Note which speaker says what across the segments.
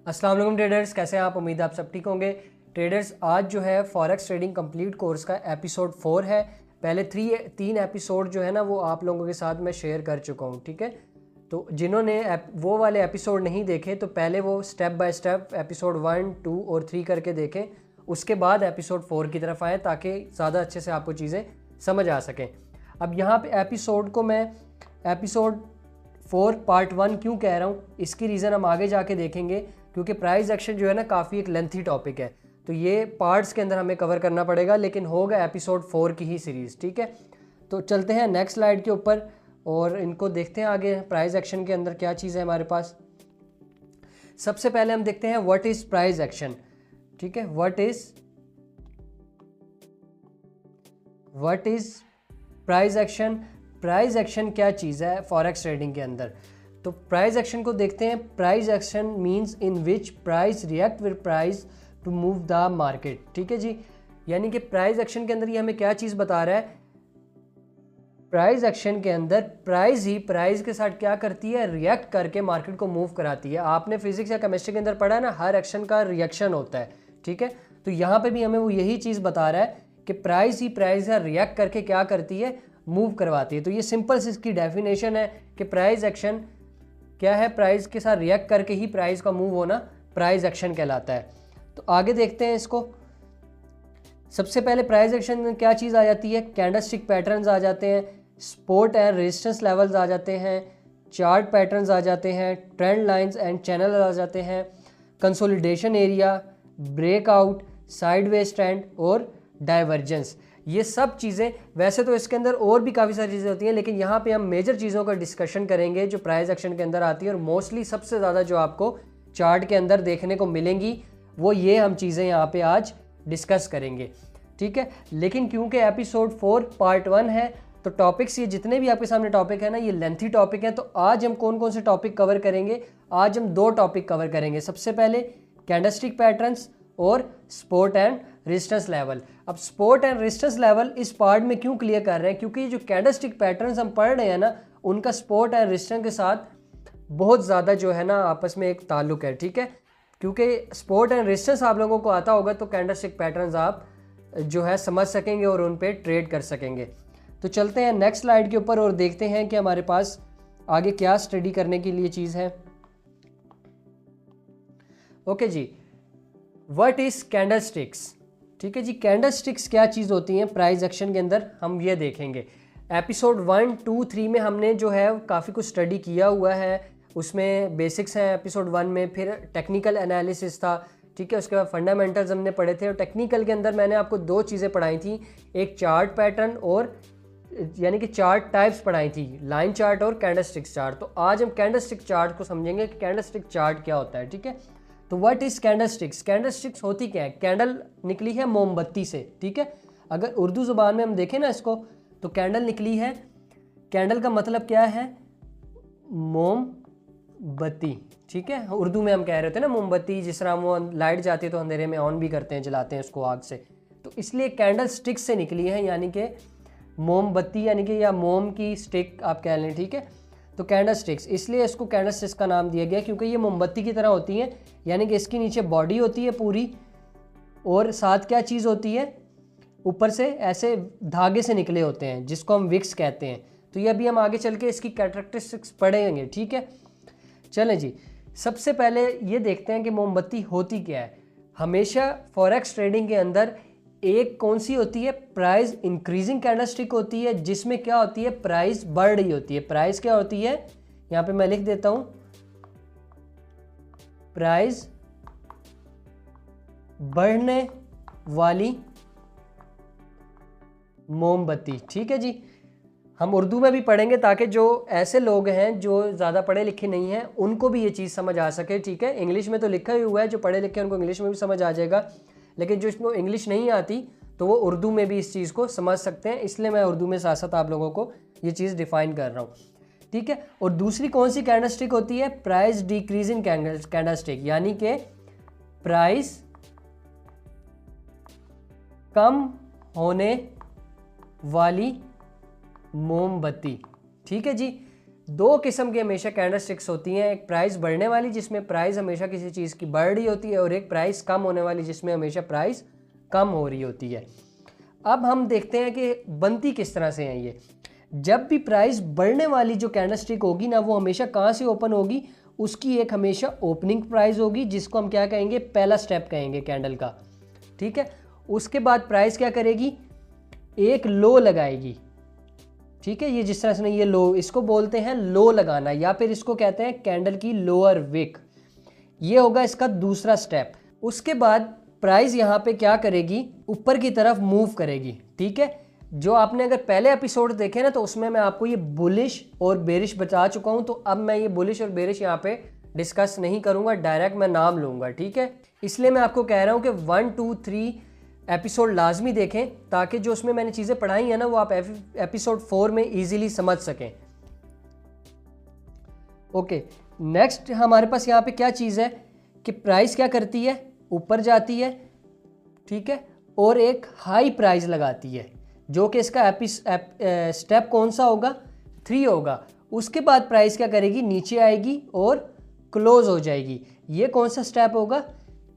Speaker 1: अस्सलाम वालेकुम ट्रेडर्स, कैसे हैं आप? उम्मीद है आप सब ठीक होंगे। ट्रेडर्स, आज जो है फॉरेक्स ट्रेडिंग कंप्लीट कोर्स का एपिसोड 4 है। पहले तीन एपिसोड जो है ना वो आप लोगों के साथ मैं शेयर कर चुका हूँ, ठीक है। तो जिन्होंने वो वाले एपिसोड नहीं देखे तो पहले वो स्टेप बाय स्टेप एपिसोड 1, 2 और 3 करके देखें, उसके बाद एपिसोड 4 की तरफ आए ताकि ज़्यादा अच्छे से आपको चीज़ें समझ आ सकें। अब यहाँ पे एपिसोड को मैं एपिसोड 4 पार्ट 1 क्यों कह रहा हूँ, इसकी रीज़न हम आगे जाके देखेंगे, क्योंकि प्राइस एक्शन जो है ना काफ़ी एक लेंथी टॉपिक है, तो ये पार्ट्स के अंदर हमें कवर करना पड़ेगा, लेकिन होगा एपिसोड 4 की ही सीरीज़, ठीक है। तो चलते हैं नेक्स्ट स्लाइड के ऊपर और इनको देखते हैं आगे प्राइस एक्शन के अंदर क्या चीज़ है हमारे पास। सबसे पहले हम देखते हैं व्हाट इज़ प्राइस एक्शन, ठीक है। What is price action. Price action क्या चीज़ है फॉरेक्स ट्रेडिंग के अंदर? तो प्राइस एक्शन को देखते हैं। Price action means in which price react with price to move the market, ठीक है जी। यानी कि प्राइस एक्शन के अंदर ये हमें क्या चीज़ बता रहा है? प्राइस एक्शन के अंदर प्राइस ही प्राइस के साथ क्या करती है? रिएक्ट करके मार्केट को मूव कराती है। आपने फिजिक्स या केमिस्ट्री के अंदर पढ़ा है ना, हर एक्शन का रिएक्शन होता है, ठीक है। तो यहाँ पे भी हमें वो यही चीज़ बता रहा है कि प्राइस ही प्राइस का रिएक्ट करके क्या करती है? मूव करवाती है। तो ये सिंपल सी इसकी डेफिनेशन है कि प्राइस एक्शन क्या है? प्राइस के साथ रिएक्ट करके ही प्राइस का मूव होना प्राइस एक्शन कहलाता है। तो आगे देखते हैं इसको। सबसे पहले प्राइस एक्शन में क्या चीज़ आ जाती है? कैंडलस्टिक पैटर्न्स आ जाते हैं, सपोर्ट एंड रेजिस्टेंस लेवल्स आ जाते हैं, चार्ट पैटर्न्स आ जाते हैं, ट्रेंड लाइंस एंड चैनल आ जाते हैं, consolidation area, breakout, sideways trend और डाइवर्जेंस। ये सब चीज़ें, वैसे तो इसके अंदर और भी काफ़ी सारी चीज़ें होती हैं, लेकिन यहाँ पे हम मेजर चीज़ों का डिस्कशन करेंगे जो प्राइस एक्शन के अंदर आती है, और मोस्टली सबसे ज़्यादा जो आपको चार्ट के अंदर देखने को मिलेंगी वो ये हम चीज़ें यहाँ पे आज डिस्कस करेंगे, ठीक है। लेकिन क्योंकि एपिसोड 4 पार्ट 1 है तो टॉपिक्स, ये जितने भी आपके सामने टॉपिक है ना, ये लेंथी टॉपिक हैं। तो आज हम कौन कौन से टॉपिक कवर करेंगे? आज हम 2 टॉपिक कवर करेंगे। सबसे पहले कैंडलस्टिक पैटर्न्स और सपोर्ट एंड रेजिस्टेंस लेवल। अब सपोर्ट एंड रेजिस्टेंस लेवल इस पार्ट में क्यों क्लियर कर रहे हैं? क्योंकि जो कैंडलस्टिक पैटर्न्स हम पढ़ रहे हैं ना, उनका सपोर्ट एंड रेजिस्टेंस के साथ बहुत ज़्यादा जो है ना आपस में एक ताल्लुक है, ठीक है। क्योंकि सपोर्ट एंड रेजिस्टेंस आप लोगों को आता होगा तो कैंडलस्टिक पैटर्न्स आप जो है समझ सकेंगे और उन पर ट्रेड कर सकेंगे। तो चलते हैं नेक्स्ट स्लाइड के ऊपर और देखते हैं कि हमारे पास आगे क्या स्टडी करने के लिए चीज़ है। ओके जी, व्हाट इज कैंडलस्टिक्स, ठीक है जी। कैंडलस्टिक्स क्या चीज़ होती हैं प्राइस एक्शन के अंदर, हम ये देखेंगे। एपिसोड 1, 2, 3 में हमने जो है काफ़ी कुछ स्टडी किया हुआ है, उसमें बेसिक्स हैं एपिसोड 1 में, फिर टेक्निकल एनालिसिस था, ठीक है। उसके बाद फंडामेंटल्स हमने पढ़े थे, और टेक्निकल के अंदर मैंने आपको 2 चीज़ें पढ़ाई थी, एक चार्ट पैटर्न और यानी कि चार्ट टाइप्स पढ़ाई थी, लाइन चार्ट और कैंडलस्टिक चार्ट। तो आज हम कैंडलस्टिक चार्ट को समझेंगे कि कैंडलस्टिक चार्ट क्या होता है, ठीक है। तो व्हाट इज कैंडलस्टिक्स? कैंडलस्टिक्स होती क्या है? कैंडल निकली है मोमबत्ती से, ठीक है। अगर उर्दू ज़ुबान में हम देखें ना इसको, तो कैंडल निकली है, कैंडल का मतलब क्या है? मोमबत्ती, ठीक है। उर्दू में हम कह रहे थे ना मोमबत्ती, जिस तरह वो लाइट जाती है तो अंधेरे में ऑन भी करते हैं, जलाते हैं उसको आग से, तो इसलिए कैंडल स्टिक से निकली है, यानी कि मोमबत्ती, यानी कि या मोम की स्टिक आप कह लें, ठीक है। तो कैंडल स्टिक्स, इसलिए इसको कैंडल स्टिक्स का नाम दिया गया क्योंकि ये मोमबत्ती की तरह होती हैं, यानी कि इसके नीचे बॉडी होती है पूरी, और साथ क्या चीज़ होती है? ऊपर से ऐसे धागे से निकले होते हैं जिसको हम विक्स कहते हैं। तो ये अभी हम आगे चल के इसकी कैरेक्टरिस्टिक्स पढ़ेंगे, ठीक है। चलें जी, सबसे पहले ये देखते हैं कि मोमबत्ती होती क्या है। हमेशा फॉरेक्स ट्रेडिंग के अंदर एक कौन सी होती है? प्राइस इंक्रीजिंग कैंडलस्टिक होती है, जिसमें क्या होती है? प्राइस बढ़ रही होती है। प्राइस क्या होती है? यहाँ पे मैं लिख देता हूं, प्राइस बढ़ने वाली मोमबत्ती, ठीक है जी। हम उर्दू में भी पढ़ेंगे ताकि जो ऐसे लोग हैं जो ज़्यादा पढ़े लिखे नहीं हैं उनको भी ये चीज़ समझ आ सके, ठीक है। इंग्लिश में तो लिखा ही हुआ है, जो पढ़े लिखे हैं उनको इंग्लिश में भी समझ आ जाएगा, लेकिन जो इसमें इंग्लिश नहीं आती तो वो उर्दू में भी इस चीज़ को समझ सकते हैं, इसलिए मैं उर्दू में साथ साथ आप लोगों को ये चीज़ डिफाइन कर रहा हूँ, ठीक है। और दूसरी कौन सी कैंडलस्टिक होती है? प्राइस डिक्रीजिंग कैंडलस्टिक, यानी कि प्राइस कम होने वाली मोमबत्ती, ठीक है जी। दो किस्म की हमेशा कैंडलस्टिक्स होती हैं, एक प्राइस बढ़ने वाली जिसमें प्राइस हमेशा किसी चीज़ की बढ़ रही होती है, और एक प्राइस कम होने वाली जिसमें हमेशा प्राइस कम हो रही होती है। अब हम देखते हैं कि बनती किस तरह से है ये। जब भी प्राइस बढ़ने वाली जो कैंडलस्टिक होगी ना, वो हमेशा कहाँ से ओपन होगी, उसकी एक हमेशा ओपनिंग प्राइस होगी जिसको हम क्या कहेंगे, पहला स्टेप कहेंगे कैंडल का, ठीक है। उसके बाद प्राइस क्या करेगी, एक लो लगाएगी, ठीक है। ये जिस तरह से ये लो, इसको बोलते हैं लो लगाना, या फिर इसको कहते हैं कैंडल की लोअर विक। ये होगा इसका दूसरा स्टेप। उसके बाद प्राइस यहाँ पे क्या करेगी, ऊपर की तरफ मूव करेगी, ठीक है। जो आपने अगर पहले एपिसोड देखे ना, तो उसमें मैं आपको ये बुलिश और बेरिश बता चुका हूँ, तो अब मैं ये बुलिश और बेरिश यहाँ पे डिस्कस नहीं करूँगा, डायरेक्ट मैं नाम लूँगा, ठीक है। इसलिए मैं आपको कह रहा हूँ कि 1, 2, 3 एपिसोड लाजमी देखें, ताकि जो उसमें मैंने चीज़ें पढ़ाई हैं ना, वो आप एपिसोड 4 में ईजिली समझ सकें। ओके, नेक्स्ट हमारे पास यहाँ पे क्या चीज़ है कि प्राइस क्या करती है, ऊपर जाती है, ठीक है, और एक हाई प्राइस लगाती है, जो कि इसका स्टेप कौन सा होगा, 3 होगा। उसके बाद प्राइस क्या करेगी, नीचे आएगी और क्लोज हो जाएगी। ये कौन सा स्टेप होगा,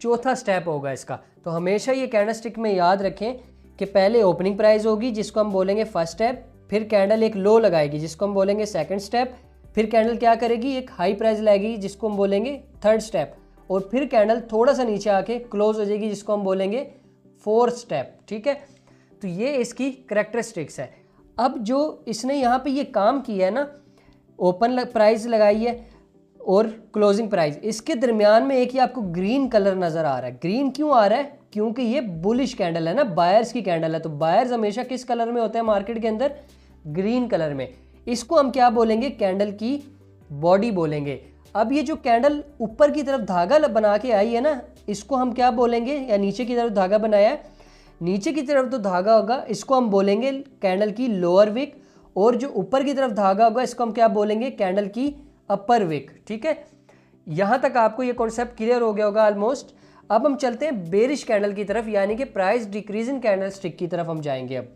Speaker 1: चौथा स्टेप होगा इसका। तो हमेशा ये कैंडलस्टिक में याद रखें कि पहले ओपनिंग प्राइस होगी जिसको हम बोलेंगे फर्स्ट स्टेप, फिर कैंडल एक लो लगाएगी जिसको हम बोलेंगे सेकंड स्टेप, फिर कैंडल क्या करेगी, एक हाई प्राइस लाएगी जिसको हम बोलेंगे थर्ड स्टेप, और फिर कैंडल थोड़ा सा नीचे आके क्लोज हो जाएगी जिसको हम बोलेंगे फोर्थ स्टेप, ठीक है। तो ये इसकी करैक्टरिस्टिक्स है। अब जो इसने यहाँ पे ये काम किया है ना, ओपन प्राइस लगाई है और क्लोजिंग प्राइस, इसके दरमियान में एक ही आपको ग्रीन कलर नज़र आ रहा है। ग्रीन क्यों आ रहा है, क्योंकि ये बुलिश कैंडल है ना, बायर्स की कैंडल है। तो बायर्स हमेशा किस कलर में होते हैं मार्केट के अंदर, ग्रीन कलर में। इसको हम क्या बोलेंगे, कैंडल की बॉडी बोलेंगे। अब ये जो कैंडल ऊपर की तरफ धागा बना के आई है ना, इसको हम क्या बोलेंगे, या नीचे की तरफ धागा बनाया है, नीचे की तरफ तो धागा होगा, इसको हम बोलेंगे कैंडल की लोअर विक, और जो ऊपर की तरफ धागा होगा इसको हम क्या बोलेंगे, कैंडल की अपर विक, ठीक है। यहाँ तक आपको ये कॉन्सेप्ट क्लियर हो गया होगा ऑलमोस्ट। अब हम चलते हैं बेरिश कैंडल की तरफ, यानी कि प्राइस डिक्रीजिंग कैंडल स्टिक की तरफ हम जाएंगे। अब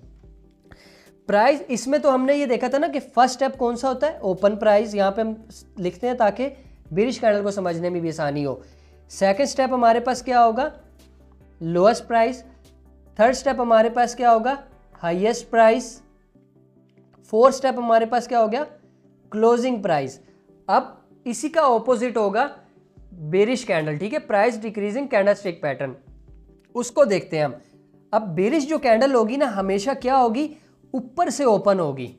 Speaker 1: प्राइस, इसमें तो हमने ये देखा था ना कि फर्स्ट स्टेप कौन सा होता है, ओपन प्राइस, यहाँ पे हम लिखते हैं ताकि बेरिश कैंडल को समझने में भी आसानी हो। सेकंड स्टेप हमारे पास क्या होगा, लोएस्ट प्राइस। थर्ड स्टेप हमारे पास क्या होगा, हाईएस्ट प्राइस। फोर्थ स्टेप हमारे पास क्या हो गया, क्लोजिंग प्राइस। अब इसी का ऑपोजिट होगा बेरिश कैंडल, ठीक है, price decreasing candle stick pattern. उसको देखते हैं हम। अब बेरिश जो कैंडल होगी ना, हमेशा क्या होगी, ऊपर से ओपन होगी।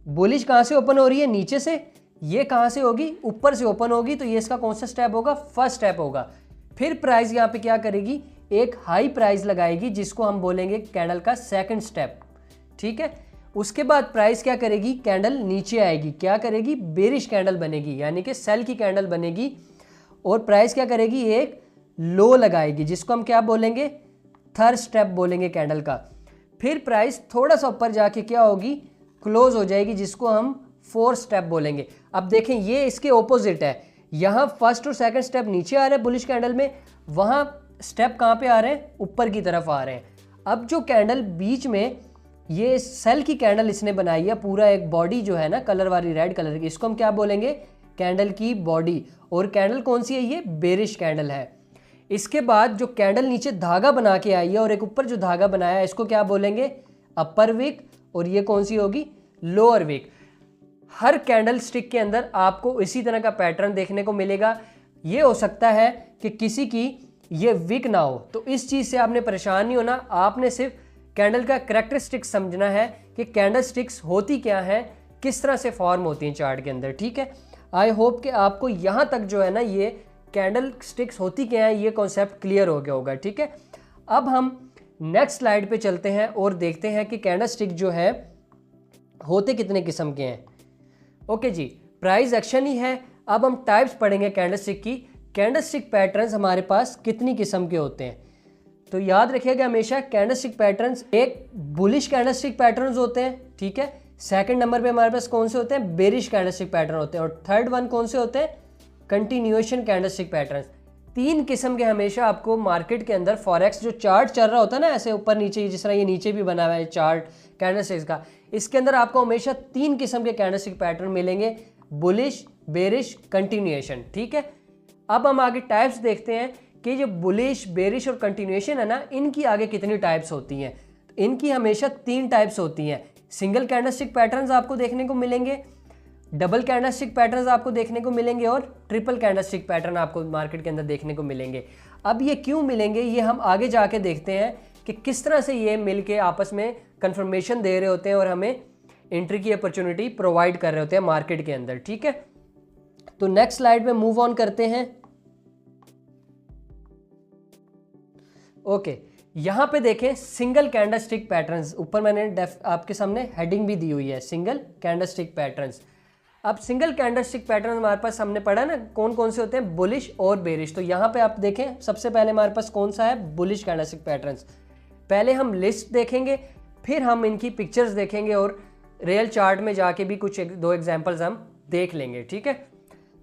Speaker 1: बुलिश कहाँ से ओपन हो रही है, नीचे से। ये कहाँ से होगी, ऊपर से ओपन होगी। तो ये इसका कौन सा स्टेप होगा, फर्स्ट स्टेप होगा। फिर प्राइस यहाँ पे क्या करेगी, एक हाई प्राइस लगाएगी जिसको हम बोलेंगे कैंडल का सेकंड स्टेप, ठीक है। उसके बाद प्राइस क्या करेगी, कैंडल नीचे आएगी, क्या करेगी, बेरिश कैंडल बनेगी, यानी कि सेल की कैंडल बनेगी। और प्राइस क्या करेगी, एक लो लगाएगी जिसको हम क्या बोलेंगे, थर्ड स्टेप बोलेंगे कैंडल का। फिर प्राइस थोड़ा सा ऊपर जाके क्या होगी, क्लोज हो जाएगी जिसको हम फोर्थ स्टेप बोलेंगे। अब देखें ये इसके ऑपोजिट है, यहाँ फर्स्ट और सेकंड स्टेप नीचे आ रहे हैं बुलिश कैंडल में, वहाँ स्टेप कहाँ पे आ रहे हैं, ऊपर की तरफ आ रहे हैं। अब जो कैंडल बीच में ये सेल की कैंडल इसने बनाई है, पूरा एक बॉडी जो है ना कलर वाली रेड कलर की, इसको हम क्या बोलेंगे, कैंडल की बॉडी। और कैंडल कौन सी है, ये बेरिश कैंडल है। इसके बाद जो कैंडल नीचे धागा बना के आई है और एक ऊपर जो धागा बनाया है, इसको क्या बोलेंगे, अपर विक। और ये कौन सी होगी, लोअर विक। हर कैंडल स्टिक के अंदर आपको इसी तरह का पैटर्न देखने को मिलेगा। ये हो सकता है कि किसी की ये विक ना हो, तो इस चीज़ से आपने परेशान नहीं होना। आपने सिर्फ कैंडल का करैक्टरिस्टिक्स समझना है कि कैंडल स्टिक्स होती क्या है, किस तरह से फॉर्म होती हैं चार्ट के अंदर, ठीक है। आई होप कि आपको यहाँ तक जो है ना ये कैंडल स्टिक्स होती क्या है, ये कॉन्सेप्ट क्लियर हो गया होगा, ठीक है। अब हम नेक्स्ट स्लाइड पे चलते हैं और देखते हैं कि कैंडल स्टिक जो है होते कितने किस्म के हैं। ओके जी, प्राइस एक्शन ही है। अब हम टाइप्स पढ़ेंगे कैंडल स्टिक की। कैंडल स्टिक पैटर्न्स हमारे पास कितनी किस्म के होते हैं, तो याद रखिएगा हमेशा कैंडल स्टिक पैटर्न्स, एक बुलिश कैंडल स्टिक पैटर्न्स होते हैं, ठीक है। सेकंड नंबर पे हमारे पास कौन से होते हैं, बेरिश कैंडल स्टिक पैटर्न होते हैं। और थर्ड वन कौन से होते हैं, कंटिन्यूएशन कैंडल स्टिक पैटर्न्स। तीन किस्म के हमेशा आपको मार्केट के अंदर फॉरेक्स जो चार्ट चल रहा होता है ना ऐसे ऊपर नीचे, जिस तरह ये नीचे भी बना हुआ है चार्ट कैंडलस्टिक्स का, इसके अंदर आपको हमेशा तीन किस्म के कैंडलस्टिक पैटर्न मिलेंगे, बुलिश, बेरिश, कंटिन्यूएशन। ठीक है, अब हम आगे टाइप्स देखते हैं कि जो बुलिश, बेरिश और कंटिन्यूएशन है ना, इनकी आगे कितनी टाइप्स होती हैं। इनकी हमेशा तीन टाइप्स होती हैं। सिंगल कैंडलस्टिक पैटर्न्स आपको देखने को मिलेंगे, डबल कैंडलस्टिक पैटर्न्स आपको देखने को मिलेंगे और ट्रिपल कैंडलस्टिक पैटर्न आपको मार्केट के अंदर देखने को मिलेंगे। अब ये क्यों मिलेंगे ये हम आगे जाके देखते हैं कि किस तरह से ये मिलके आपस में कंफर्मेशन दे रहे होते हैं और हमें एंट्री की अपॉर्चुनिटी प्रोवाइड कर रहे होते हैं मार्केट के अंदर। ठीक है, तो नेक्स्ट स्लाइड में मूव ऑन करते हैं। ओके, यहां पे देखें सिंगल कैंडलस्टिक पैटर्न्स, ऊपर मैंने आपके सामने हेडिंग भी दी हुई है, सिंगल कैंडलस्टिक पैटर्न्स। अब सिंगल कैंडलस्टिक पैटर्न हमारे पास हमने पढ़ा ना कौन कौन से होते हैं, बुलिश और बेरिश। तो यहाँ पे आप देखें सबसे पहले हमारे पास कौन सा है, बुलिश कैंडलस्टिक पैटर्न्स। पहले हम लिस्ट देखेंगे, फिर हम इनकी पिक्चर्स देखेंगे और रियल चार्ट में जाके भी कुछ दो एग्जांपल्स हम देख लेंगे। ठीक है,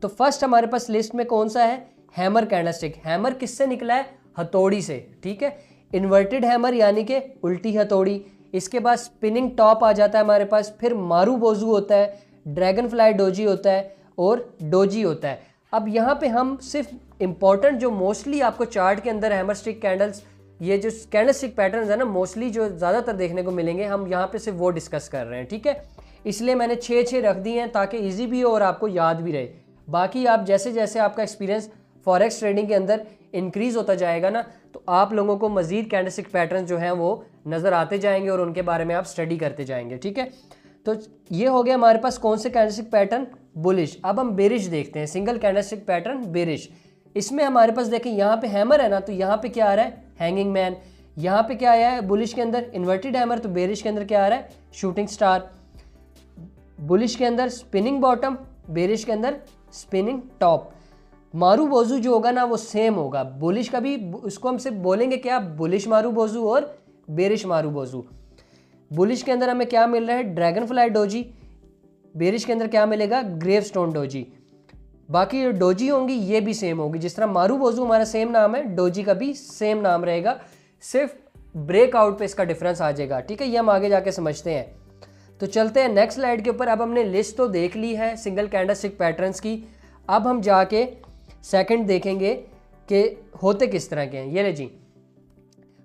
Speaker 1: तो फर्स्ट हमारे पास लिस्ट में कौन सा है, हैमर कैंडलस्टिक। हैमर किससे निकला है, हथौड़ी से। ठीक है, इन्वर्टेड हैमर यानी कि उल्टी हथौड़ी। इसके बाद स्पिनिंग टॉप आ जाता है हमारे पास, फिर मारू बोजू होता है, ड्रैगन फ्लाई डोजी होता है और डोजी होता है। अब यहाँ पे हम सिर्फ इंपॉर्टेंट जो मोस्टली आपको चार्ट के अंदर हैमर स्टिक कैंडल्स, ये जो कैंडलस्टिक पैटर्न्स है ना मोस्टली जो ज़्यादातर देखने को मिलेंगे, हम यहाँ पे सिर्फ वो डिस्कस कर रहे हैं। ठीक है, इसलिए मैंने 6 रख दिए हैं ताकि ईजी भी हो और आपको याद भी रहे। बाकी आप जैसे जैसे आपका एक्सपीरियंस फॉरेक्स ट्रेडिंग के अंदर इंक्रीज़ होता जाएगा ना, तो आप लोगों को मज़ीद कैंडलस्टिक पैटर्न जो हैं वो नज़र आते जाएंगे और उनके बारे में आप स्टडी करते जाएंगे। ठीक है, तो ये हो गया हमारे पास कौन से कैंडलस्टिक पैटर्न, बुलिश। अब हम बेरिश देखते हैं, सिंगल कैंडलस्टिक पैटर्न बेरिश। इसमें हमारे पास देखें यहाँ पे हैमर है ना, तो यहाँ पे क्या आ रहा है, हैंगिंग मैन। यहाँ पे क्या आया है बुलिश के अंदर, इन्वर्टेड हैमर। तो बेरिश के अंदर क्या आ रहा है, शूटिंग स्टार। बुलिश के अंदर स्पिनिंग बॉटम, बेरिश के अंदर स्पिनिंग टॉप। मारू बोजू जो होगा ना वो सेम होगा, बुलिश का भी उसको हम सिर्फ बोलेंगे क्या, बुलिश मारू बोजू और बेरिश मारू बोजू। बुलिश के अंदर हमें क्या मिल रहा है, ड्रैगन फ्लाई डोजी। बेरिश के अंदर क्या मिलेगा, ग्रेव स्टोन डोजी। बाकी जो डोजी होंगी ये भी सेम होगी, जिस तरह मारू बोजू हमारा सेम नाम है, डोजी का भी सेम नाम रहेगा, सिर्फ ब्रेकआउट पे इसका डिफरेंस आ जाएगा। ठीक है, ये हम आगे जाके समझते हैं। तो चलते हैं नेक्स्ट स्लाइड के ऊपर। अब हमने लिस्ट तो देख ली है सिंगल कैंडलस्टिक पैटर्न्स की, अब हम जाके सेकंड देखेंगे कि होते किस तरह के हैं। ये ले जी,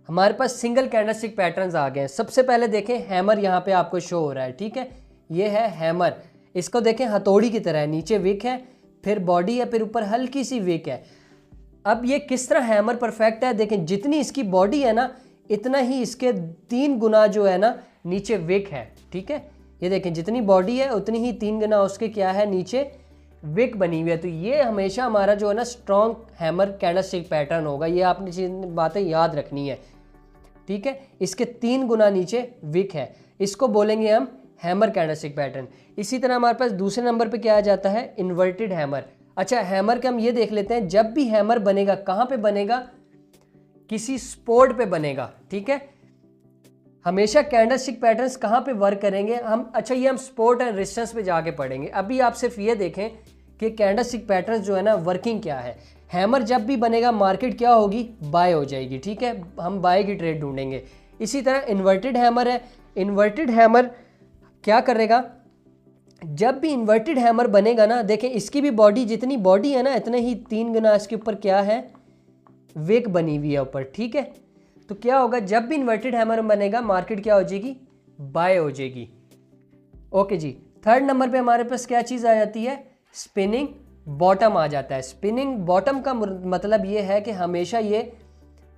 Speaker 1: हमारे पास सिंगल कैंडलस्टिक पैटर्न्स आ गए हैं। सबसे पहले देखें हैमर, यहाँ पे आपको शो हो रहा है। ठीक है, ये है हैमर। इसको देखें हथौड़ी की तरह है, नीचे विक है, फिर बॉडी है, फिर ऊपर हल्की सी विक है। अब ये किस तरह हैमर परफेक्ट है, देखें जितनी इसकी बॉडी है ना इतना ही इसके 3 गुना जो है ना नीचे विक है। ठीक है, ये देखें जितनी बॉडी है उतनी ही 3 गुना उसके क्या है, नीचे विक बनी हुई है। तो ये हमेशा हमारा जो है ना स्ट्रॉन्ग हैमर कैंडलस्टिक पैटर्न होगा। ये आपने बातें याद रखनी है। ठीक है, इसके 3 गुना नीचे विक है, इसको बोलेंगे हम हैमर कैंडलस्टिक पैटर्न। इसी तरह हमारे पास दूसरे नंबर पे क्या आ जाता है, इन्वर्टेड हैमर। अच्छा, हैमर का हम ये देख लेते हैं, जब भी हैमर बनेगा कहाँ पे बनेगा, किसी स्पोर्ट पे बनेगा। ठीक है, हमेशा कैंडलस्टिक पैटर्न्स कहाँ पे वर्क करेंगे हम, अच्छा ये हम सपोर्ट एंड रेजिस्टेंस पे जाके पढ़ेंगे। अभी आप सिर्फ ये देखें कि कैंडलस्टिक पैटर्न्स जो है ना वर्किंग क्या है। हैमर जब भी बनेगा मार्केट क्या होगी, बाय हो जाएगी। ठीक है, हम बाय की ट्रेड ढूंढेंगे। इसी तरह इन्वर्टेड हैमर है, इन्वर्टेड हैमर क्या करेगा, जब भी इन्वर्टेड हैमर बनेगा ना, देखें इसकी भी बॉडी, जितनी बॉडी है ना इतने ही 3 गुना इसके ऊपर क्या है, विक बनी हुई है ऊपर। ठीक है, तो क्या होगा, जब भी इन्वर्टेड हैमर बनेगा मार्केट क्या हो जाएगी, बाय हो जाएगी। ओके जी, थर्ड नंबर पे हमारे पास क्या चीज़ आ जाती है, स्पिनिंग बॉटम आ जाता है। स्पिनिंग बॉटम का मतलब ये है कि हमेशा ये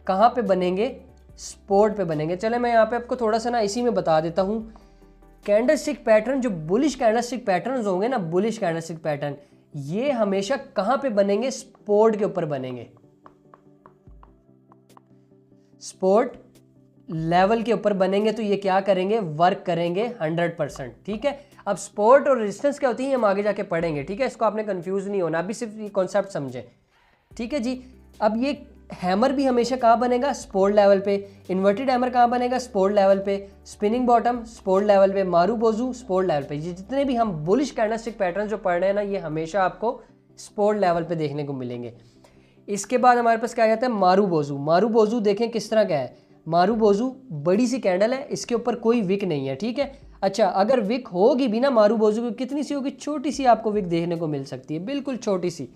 Speaker 1: कहाँ पे बनेंगे, सपोर्ट पे बनेंगे। चले मैं यहाँ पे आपको थोड़ा सा ना इसी में बता देता हूँ। कैंडलस्टिक पैटर्न जो बुलिश कैंडलस्टिक पैटर्न होंगे ना, बुलिश कैंडलस्टिक पैटर्न ये हमेशा कहाँ पे बनेंगे, सपोर्ट के ऊपर बनेंगे, सपोर्ट लेवल के ऊपर बनेंगे। तो ये क्या करेंगे, वर्क करेंगे 100%। ठीक है, अब सपोर्ट और रेजिस्टेंस क्या होती है हम आगे जाके पढ़ेंगे। ठीक है, इसको आपने कंफ्यूज नहीं होना, अभी सिर्फ ये कॉन्सेप्ट समझें। ठीक है जी, अब ये हैमर भी हमेशा कहाँ बनेगा, सपोर्ट लेवल पे। इन्वर्टेड हैमर कहाँ बनेगा, सपोर्ट लेवल पे। स्पिनिंग बॉटम सपोर्ट लेवल पे, मारू बोजू सपोर्ट लेवल पे। ये जितने भी हम बुलिश कैंडलस्टिक पैटर्न जो पढ़ रहे हैं ना, ये हमेशा आपको सपोर्ट लेवल पे देखने को मिलेंगे। इसके बाद हमारे पास क्या आ जाता है मारूबोजू। मारूबोजू देखें किस तरह का है। मारूबोजू बड़ी सी कैंडल है, इसके ऊपर कोई विक नहीं है, ठीक है। अच्छा, अगर विक होगी भी ना मारूबोजू की, कितनी सी होगी, छोटी सी आपको विक देखने को मिल सकती है, बिल्कुल छोटी सी।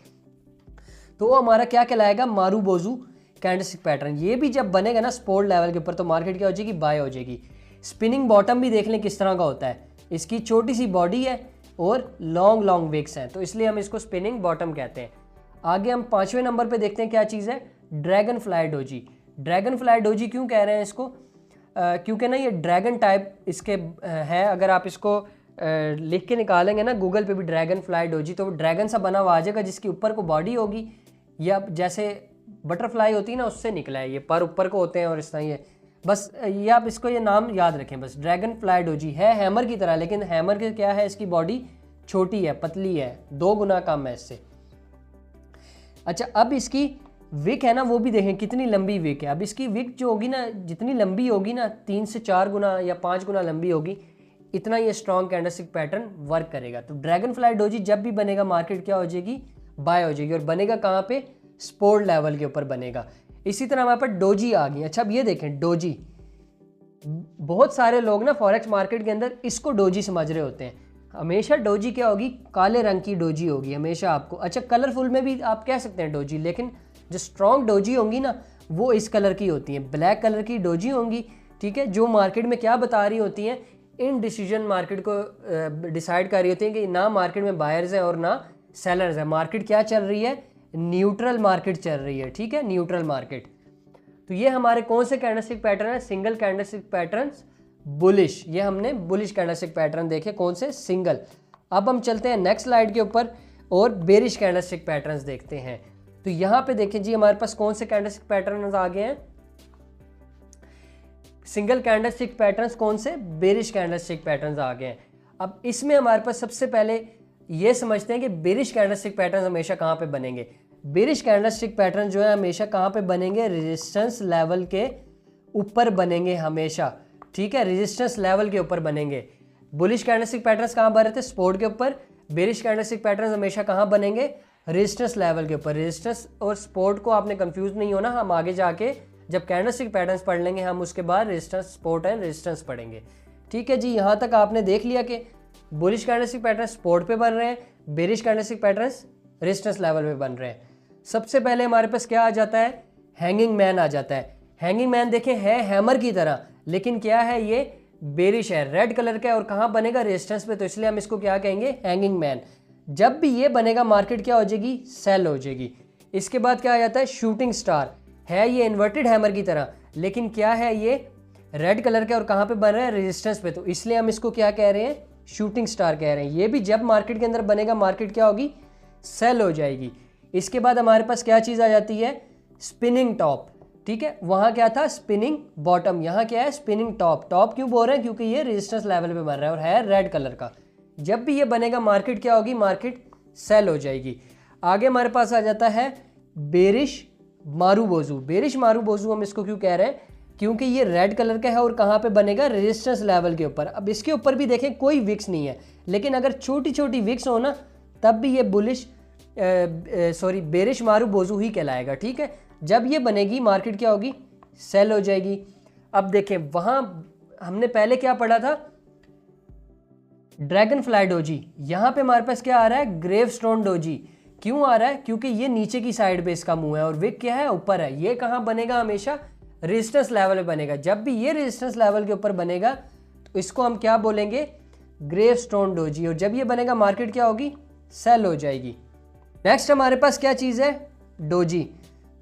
Speaker 1: तो वो हमारा क्या कहलाएगा, मारूबोजू कैंडलस्टिक पैटर्न। ये भी जब बनेगा ना सपोर्ट लेवल के ऊपर तो मार्केट क्या हो जाएगी, बाय हो जाएगी। स्पिनिंग बॉटम भी देख लें किस तरह का होता है, इसकी छोटी सी बॉडी है और लॉन्ग लॉन्ग विक्स हैं, तो इसलिए हम इसको स्पिनिंग बॉटम कहते हैं। आगे हम 5वें नंबर पे देखते हैं क्या चीज़ है, dragon fly doji. Dragon fly doji क्यों कह रहे हैं इसको, क्योंकि ना ये ड्रैगन टाइप इसके है। अगर आप इसको लिख के निकालेंगे ना गूगल पे भी ड्रैगन फ्लाई डोजी, तो ड्रैगन सा बना हुआ आ जाएगा, जिसकी ऊपर को बॉडी होगी या जैसे बटरफ्लाई होती है ना उससे निकला है, ये पर ऊपर को होते हैं और इस तरह ये, बस ये आप इसको ये नाम याद रखें बस, ड्रैगन फ्लाई डोजी है हैमर की तरह, लेकिन हैमर के क्या है, इसकी बॉडी छोटी है, पतली है, 2 गुना कम है इससे। अच्छा, अब इसकी विक है ना वो भी देखें कितनी लंबी विक है। अब इसकी विक जो होगी ना, जितनी लंबी होगी ना, 3 से 4 गुना या 5 गुना लंबी होगी, इतना ये स्ट्रॉन्ग कैंडलस्टिक पैटर्न वर्क करेगा। तो ड्रैगन फ्लाई डोजी जब भी बनेगा मार्केट क्या हो जाएगी, बाय हो जाएगी। और बनेगा कहाँ पे, सपोर्ट लेवल के ऊपर बनेगा। इसी तरह हमारे पास डोजी आ गई। अच्छा, अब ये देखें डोजी, बहुत सारे लोग ना फॉरेक्स मार्केट के अंदर इसको डोजी समझ रहे होते हैं। हमेशा डोजी क्या होगी, काले रंग की डोजी होगी हमेशा आपको। अच्छा, कलरफुल में भी आप कह सकते हैं डोजी, लेकिन जो स्ट्रॉन्ग डोजी होंगी ना वो इस कलर की होती हैं, ब्लैक कलर की डोजी होंगी, ठीक है, जो मार्केट में क्या बता रही होती हैं, इन डिसीजन मार्केट को डिसाइड कर रही होती हैं कि ना मार्केट में बायर्स हैं और ना सेलर्स हैं। मार्केट क्या चल रही है, न्यूट्रल मार्केट चल रही है, ठीक है, न्यूट्रल मार्केट। तो ये हमारे कौन से कैंडलस्टिक पैटर्न है, सिंगल कैंडलस्टिक पैटर्न बुलिश। ये हमने बुलिश कैंडलस्टिक पैटर्न देखे कौन से, सिंगल। अब हम चलते हैं नेक्स्ट स्लाइड के ऊपर और बेरिश कैंडलस्टिक पैटर्न्स देखते हैं। तो यहाँ पे देखें जी हमारे पास कौन से कैंडलस्टिक पैटर्न आ गए हैं, सिंगल कैंडलस्टिक पैटर्न्स कौन से, बेरिश कैंडलस्टिक पैटर्न्स आ गए हैं। अब इसमें हमारे पास सबसे पहले ये समझते हैं कि बेरिश कैंडलस्टिक पैटर्न हमेशा कहाँ पे बनेंगे। बेरिश कैंडलस्टिक पैटर्न जो है हमेशा कहाँ पे बनेंगे, रेजिस्टेंस लेवल के ऊपर बनेंगे हमेशा, ठीक है, रेजिस्टेंस लेवल के ऊपर बनेंगे। बुलिश कैंडलस्टिक पैटर्न्स कहाँ बन रहे थे, सपोर्ट के ऊपर। बेरिश कैंडलस्टिक पैटर्न हमेशा कहाँ बनेंगे, रेजिस्टेंस लेवल के ऊपर। रेजिस्टेंस और सपोर्ट को आपने कंफ्यूज नहीं होना, हम आगे जाके जब कैंडलस्टिक पैटर्न्स पढ़ लेंगे हम उसके बाद रेजिस्टेंस, सपोर्ट एंड रेजिस्टेंस पढ़ेंगे, ठीक है जी। यहाँ तक आपने देख लिया कि बुलिश कैंडलस्टिक पैटर्न सपोर्ट पे बन रहे हैं, bearish candlestick patterns resistance level पे बन रहे हैं। सबसे पहले हमारे पास क्या आ जाता है, हैंगिंग मैन आ जाता है। हैंगिंग मैन देखें है हैमर की तरह, लेकिन क्या है ये बेरिश है, रेड कलर का है और कहाँ बनेगा, रेजिस्टेंस पे, तो इसलिए हम इसको क्या कहेंगे, हैंगिंग मैन। जब भी ये बनेगा मार्केट क्या हो जाएगी, सेल हो जाएगी। इसके बाद क्या आ जाता है, शूटिंग स्टार है, ये इन्वर्टेड हैमर की तरह, लेकिन क्या है ये रेड कलर का और कहाँ पे बन रहा है, रेजिस्टेंस पे, तो इसलिए हम इसको क्या कह रहे हैं, शूटिंग स्टार कह रहे हैं। ये भी जब मार्केट के अंदर बनेगा मार्केट क्या होगी, सेल हो जाएगी। इसके बाद हमारे पास क्या चीज़ आ जाती है, स्पिनिंग टॉप, ठीक है। वहाँ क्या था, स्पिनिंग बॉटम, यहाँ क्या है, स्पिनिंग टॉप। टॉप क्यों बोल रहे हैं, क्योंकि ये रेजिस्टेंस लेवल पे बन रहा है और है रेड कलर का। जब भी ये बनेगा मार्केट क्या होगी, मार्केट सेल हो जाएगी। आगे हमारे पास आ जाता है बेरिश मारूबोजू। बेरिश मारूबोजू हम इसको क्यों कह रहे हैं, क्योंकि ये रेड कलर का है और कहाँ पे बनेगा, रेजिस्टेंस लेवल के ऊपर। अब इसके ऊपर भी देखें कोई विक्स नहीं है, लेकिन अगर छोटी छोटी विक्स हो ना तब भी ये बुलिश बेरिश मारूबोजू ही कहलाएगा, ठीक है। जब ये बनेगी मार्केट क्या होगी, सेल हो जाएगी। अब देखें वहाँ हमने पहले क्या पढ़ा था, ड्रैगन फ्लाई डोजी। यहाँ पे हमारे पास क्या आ रहा है, ग्रेव स्टोन डोजी। क्यों आ रहा है, क्योंकि ये नीचे की साइड पे इसका मुंह है और विक क्या है, ऊपर है। ये कहाँ बनेगा, हमेशा रेजिस्टेंस लेवल पे बनेगा। जब भी ये रेजिस्टेंस लेवल के ऊपर बनेगा तो इसको हम क्या बोलेंगे, ग्रेव स्टोन डोजी। और जब ये बनेगा मार्केट क्या होगी, सेल हो जाएगी। नेक्स्ट हमारे पास क्या चीज़ है, डोजी।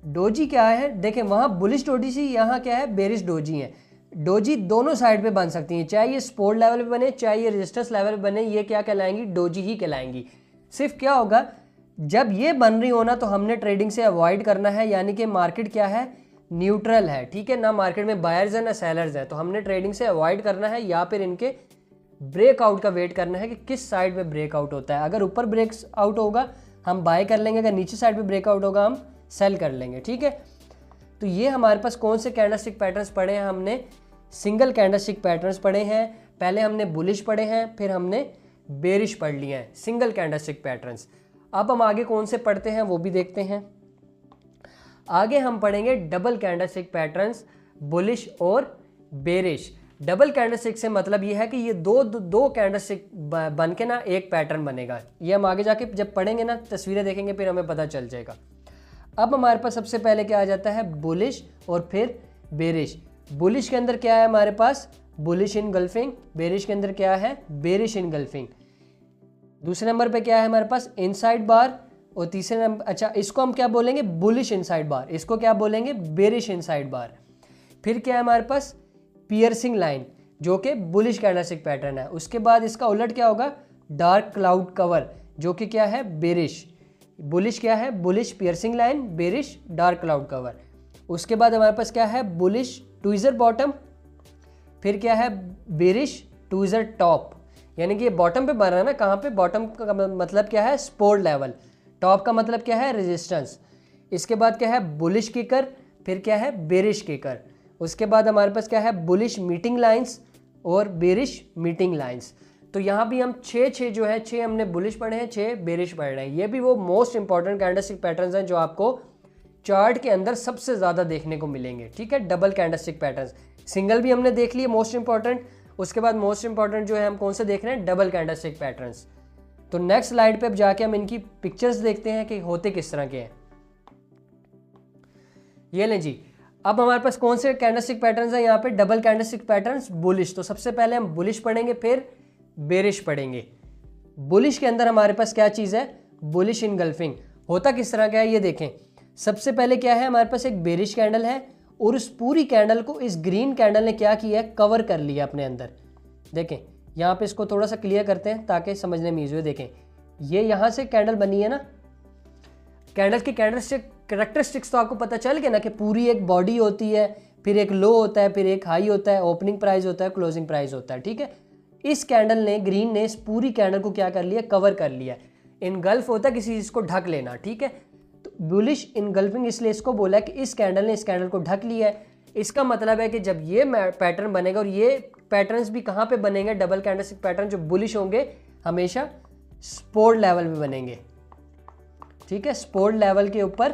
Speaker 1: डोजी क्या है, देखें वहाँ बुलिश डोजी सी, यहाँ क्या है, बेरिश डोजी है। डोजी दोनों साइड पे बन सकती हैं, चाहे ये सपोर्ट लेवल पे बने चाहे ये रेजिस्टेंस लेवल पे बने, ये क्या कहलाएंगी, डोजी ही कहलाएंगी। सिर्फ क्या होगा, जब ये बन रही हो ना तो हमने ट्रेडिंग से अवॉइड करना है, यानी कि मार्केट क्या है, न्यूट्रल है, ठीक है, ना मार्केट में बायर्स है ना सेलर्स है, तो हमने ट्रेडिंग से अवॉइड करना है या फिर इनके ब्रेकआउट का वेट करना है कि किस साइड पे ब्रेकआउट होता है। अगर ऊपर ब्रेकआउट होगा हम बाय कर लेंगे, अगर नीचे साइड पे ब्रेकआउट होगा हम सेल कर लेंगे, ठीक है। तो ये हमारे पास कौन से कैंडलस्टिक पैटर्न्स पढ़े हैं, हमने सिंगल कैंडलस्टिक पैटर्न्स पढ़े हैं, पहले हमने बुलिश पढ़े हैं, फिर हमने बेरिश पढ़ लिए हैं, सिंगल कैंडलस्टिक पैटर्न्स। अब हम आगे कौन से पढ़ते हैं वो भी देखते हैं। आगे हम पढ़ेंगे डबल कैंडलस्टिक पैटर्न्स, बुलिश और बेरिश। डबल कैंडलस्टिक से मतलब ये है कि ये दो कैंडलस्टिक बन के ना एक पैटर्न बनेगा। ये हम आगे जाके जब पढ़ेंगे ना, तस्वीरें देखेंगे, फिर हमें पता चल जाएगा। अब हमारे पास सबसे पहले क्या आ जाता है, बुलिश और फिर बेरिश। बुलिश के अंदर क्या है हमारे पास, बुलिश इनगल्फिंग। बेरिश के अंदर क्या है, बेरिश इनगल्फिंग। दूसरे नंबर पे क्या है हमारे पास, इनसाइड बार। और तीसरे नंबर, अच्छा इसको हम क्या बोलेंगे, बुलिश इनसाइड बार। इसको क्या बोलेंगे, बेरिश इनसाइड बार। फिर क्या है हमारे पास, पियर्सिंग लाइन, जो कि बुलिश कैंडलस्टिक पैटर्न है। उसके बाद इसका उलट क्या होगा, डार्क क्लाउड कवर, जो कि क्या है, बेरिश। बुलिश क्या है, bullish piercing line, bearish dark cloud cover. उसके बाद हमारे पास क्या है, बुलिश ट्वीजर बॉटम। फिर क्या है, बेरिश ट्वीजर टॉप। यानी कि ये बॉटम पे बन रहा है ना, कहाँ पे, बॉटम का मतलब क्या है, सपोर्ट लेवल। टॉप का मतलब क्या है, रेजिस्टेंस। इसके बाद क्या है, बुलिश किकर। फिर क्या है, बेरिश किकर। उसके बाद हमारे पास क्या है, बुलिश मीटिंग लाइंस और बेरिश मीटिंग लाइंस। तो यहाँ भी हम छः जो है, 6 हमने बुलिश पढ़े हैं, 6 बेरिश पढ़ रहे हैं। ये भी वो मोस्ट इंपॉर्टेंट कैंडलस्टिक पैटर्न्स हैं जो आपको चार्ट के अंदर सबसे ज़्यादा देखने को मिलेंगे। ठीक है, डबल कैंडलस्टिक पैटर्न्स। सिंगल भी हमने देख लिए, मोस्ट इंपॉर्टेंट। उसके बाद मोस्ट इंपॉर्टेंट जो है हम कौन से देख रहे हैं, डबल कैंडलस्टिक पैटर्न्स। तो नेक्स्ट स्लाइड पे अब जाके हम इनकी पिक्चर्स देखते हैं कि होते किस तरह के हैं। ये लें जी, अब हमारे पास कौन से कैंडलस्टिक पैटर्न्स हैं यहाँ पे, डबल कैंडलस्टिक पैटर्न्स, बुलिश। तो सबसे पहले हम बुलिश पढ़ेंगे, फिर बेरिश पढ़ेंगे। बुलिश के अंदर हमारे पास क्या चीज़ है, बुलिश इनगल्फिंग। होता किस तरह का है ये देखें। सबसे पहले क्या है, हमारे पास एक बेरिश कैंडल है और उस पूरी कैंडल को इस ग्रीन कैंडल ने क्या किया है, कवर कर लिया अपने अंदर। देखें यहाँ पे, इसको थोड़ा सा क्लियर करते हैं ताकि समझने में ईजी हो। देखें ये यहाँ से कैंडल बनी है ना, कैंडल की कैरेक्टरिस्टिक्स तो आपको पता चल गया ना कि पूरी एक बॉडी होती है, फिर एक लो होता है, फिर एक हाई होता है, ओपनिंग प्राइस होता है, क्लोजिंग प्राइस होता है। ठीक है, इस कैंडल ने, ग्रीन ने, इस पूरी कैंडल को क्या कर लिया, कवर कर लिया। इनगल्फ होता है किसी चीज़ को ढक लेना। ठीक है, तो बुलिश इनगल्फिंग इसलिए इसको बोला है कि इस कैंडल ने इस कैंडल को ढक लिया है। इसका मतलब है कि जब ये पैटर्न बनेगा, और ये पैटर्न्स भी कहाँ पे बनेंगे, डबल कैंडलस्टिक पैटर्न जो बुलिश होंगे हमेशा सपोर्ट लेवल पे बनेंगे। ठीक है, सपोर्ट लेवल के ऊपर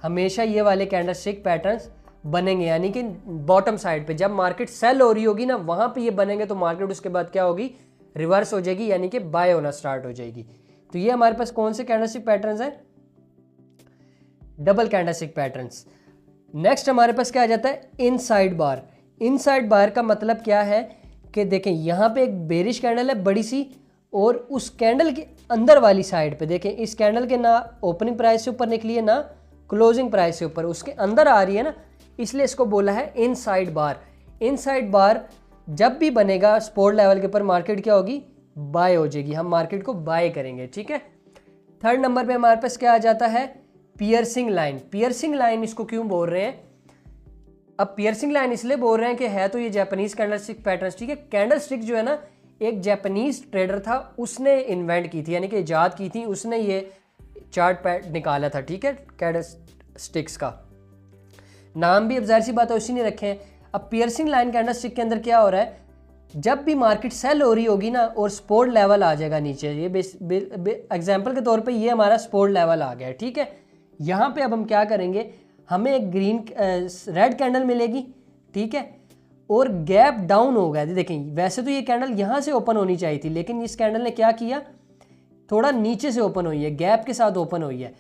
Speaker 1: हमेशा ये वाले कैंडलस्टिक पैटर्न्स बनेंगे, यानी कि बॉटम साइड पे जब मार्केट सेल हो रही होगी ना, वहाँ पे ये बनेंगे, तो मार्केट उसके बाद क्या होगी, रिवर्स हो जाएगी, यानी कि बाय होना स्टार्ट हो जाएगी। तो ये हमारे पास कौन से कैंडलस्टिक पैटर्न्स हैं, डबल कैंडलस्टिक पैटर्न्स। नेक्स्ट हमारे पास क्या आ जाता है, इनसाइड बार। इनसाइड बार का मतलब क्या है कि देखें यहाँ पे एक बेरिश कैंडल है बड़ी सी, और उस कैंडल के अंदर वाली साइड पे देखें, इस कैंडल के ना ओपनिंग प्राइस से ऊपर निकली है ना क्लोजिंग प्राइस से ऊपर, उसके अंदर आ रही है ना, इसलिए इसको बोला है इनसाइड बार। इनसाइड बार जब भी बनेगा सपोर्ट लेवल के ऊपर, मार्केट क्या होगी, बाय हो जाएगी, हम मार्केट को बाय करेंगे। ठीक है, थर्ड नंबर पे हमारे पास क्या आ जाता है, पियर्सिंग लाइन। पियर्सिंग लाइन इसको क्यों बोल रहे हैं, अब पियर्सिंग लाइन इसलिए बोल रहे हैं कि है तो ये जापानीज कैंडलस्टिक पैटर्न्स। ठीक है, कैंडलस्टिक जो है ना, एक जापानीज ट्रेडर था, उसने इन्वेंट की थी, यानी कि इजाद की थी, उसने ये चार्ट पैड निकाला था। ठीक है, कैंडलस्टिक्स का नाम भी अब जाहिर सी बात है उसी ने रखे हैं। अब पियर्सिंग लाइन कैंडलस्टिक के अंदर क्या हो रहा है, जब भी मार्केट सेल हो रही होगी ना और सपोर्ट लेवल आ जाएगा नीचे, ये एग्जांपल के तौर पे ये हमारा सपोर्ट लेवल आ गया है। ठीक है, यहाँ पे अब हम क्या करेंगे, हमें एक ग्रीन रेड कैंडल मिलेगी। ठीक है, और गैप डाउन हो गया। देखें वैसे तो ये कैंडल यहाँ से ओपन होनी चाहिए थी, लेकिन इस कैंडल ने क्या किया, थोड़ा नीचे से ओपन हुई है, गैप के साथ ओपन हुई है,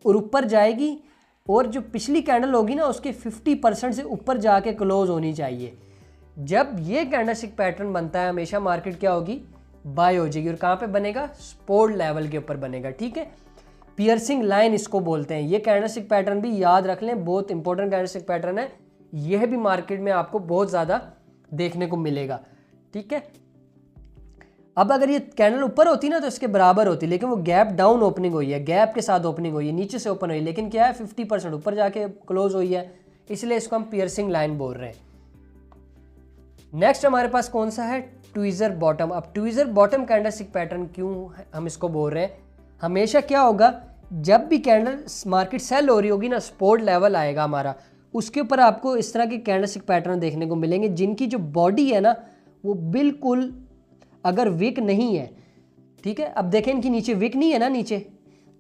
Speaker 1: और ऊपर जाएगी, और जो पिछली कैंडल होगी ना उसके 50% से ऊपर जाके क्लोज होनी चाहिए। जब ये कैंडलस्टिक पैटर्न बनता है हमेशा मार्केट क्या होगी, बाय हो जाएगी, और कहाँ पे बनेगा, सपोर्ट लेवल के ऊपर बनेगा। ठीक है, पियर्सिंग लाइन इसको बोलते हैं। ये कैंडलस्टिक पैटर्न भी याद रख लें, बहुत इंपॉर्टेंट कैंडलस्टिक पैटर्न है, यह भी मार्केट में आपको बहुत ज़्यादा देखने को मिलेगा। ठीक है, अब अगर ये कैंडल ऊपर होती ना तो इसके बराबर होती, लेकिन वो गैप डाउन ओपनिंग हुई है, गैप के साथ ओपनिंग हुई है, नीचे से ओपन हुई है, लेकिन क्या है 50% ऊपर जाके क्लोज हुई है, इसलिए इसको हम पियर्सिंग लाइन बोल रहे हैं। नेक्स्ट हमारे पास कौन सा है, ट्वीजर बॉटम। अब ट्वीजर बॉटम कैंडलस्टिक पैटर्न क्यों हम इसको बोल रहे हैं, हमेशा क्या होगा, जब भी कैंडल मार्केट सेल हो रही होगी ना, सपोर्ट लेवल आएगा हमारा, उसके ऊपर आपको इस तरह के कैंडलस्टिक पैटर्न देखने को मिलेंगे, जिनकी जो बॉडी है ना वो बिल्कुल अगर विक नहीं है। ठीक है, अब देखें इनकी नीचे विक नहीं है ना नीचे,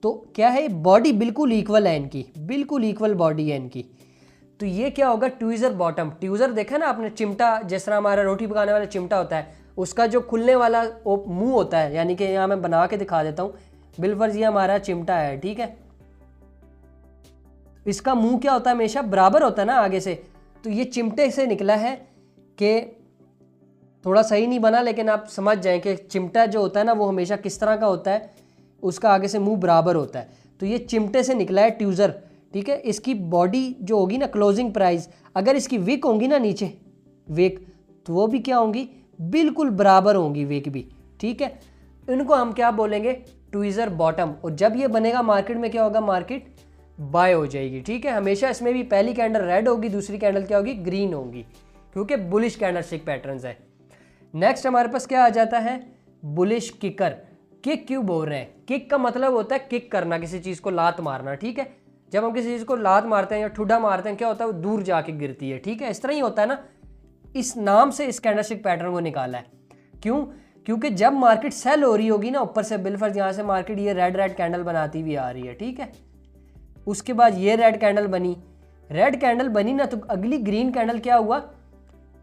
Speaker 1: तो क्या है, बॉडी बिल्कुल इक्वल है इनकी, बिल्कुल इक्वल बॉडी है इनकी। तो ये क्या होगा, ट्वीज़र बॉटम। ट्वीज़र देखा ना आपने, चिमटा, जिस तरह हमारा रोटी पकाने वाला चिमटा होता है, उसका जो खुलने वाला मुंह होता है, यानी कि यहाँ मैं बना के दिखा देता हूँ। बिलफर्ज ये हमारा चिमटा है, ठीक है, इसका मुंह क्या होता है, हमेशा बराबर होता है ना आगे से। तो ये चिमटे से निकला है कि थोड़ा सही नहीं बना, लेकिन आप समझ जाएं कि चिमटा जो होता है ना वो हमेशा किस तरह का होता है, उसका आगे से मुंह बराबर होता है। तो ये चिमटे से निकला है ट्यूज़र, ठीक है। इसकी बॉडी जो होगी ना, क्लोजिंग प्राइस, अगर इसकी विक होंगी ना नीचे विक, तो वो भी क्या होंगी, बिल्कुल बराबर होंगी विक भी, ठीक है। इनको हम क्या बोलेंगे, ट्वीज़र बॉटम। और जब ये बनेगा मार्केट में क्या होगा, मार्केट बाय हो जाएगी, ठीक है। हमेशा इसमें भी पहली कैंडल रेड होगी, दूसरी कैंडल क्या होगी, ग्रीन होगी, क्योंकि बुलिश कैंडलस्टिक पैटर्न्स है। नेक्स्ट हमारे पास क्या आ जाता है, बुलिश किकर। किक क्यों बोल रहे हैं, किक का मतलब होता है किक करना, किसी चीज़ को लात मारना, ठीक है। जब हम किसी चीज़ को लात मारते हैं या ठुड्डा मारते हैं, क्या होता है, वो दूर जाके गिरती है, ठीक है। इस तरह ही होता है ना, इस नाम से इस कैंडलस्टिक पैटर्न को निकाला है। क्यों, क्योंकि जब मार्केट सेल हो रही होगी ना, ऊपर से बिलफर्ज यहाँ से मार्केट ये रेड रेड कैंडल बनाती हुई आ रही है, ठीक है। उसके बाद ये रेड कैंडल बनी, रेड कैंडल बनी ना, तो अगली ग्रीन कैंडल क्या हुआ,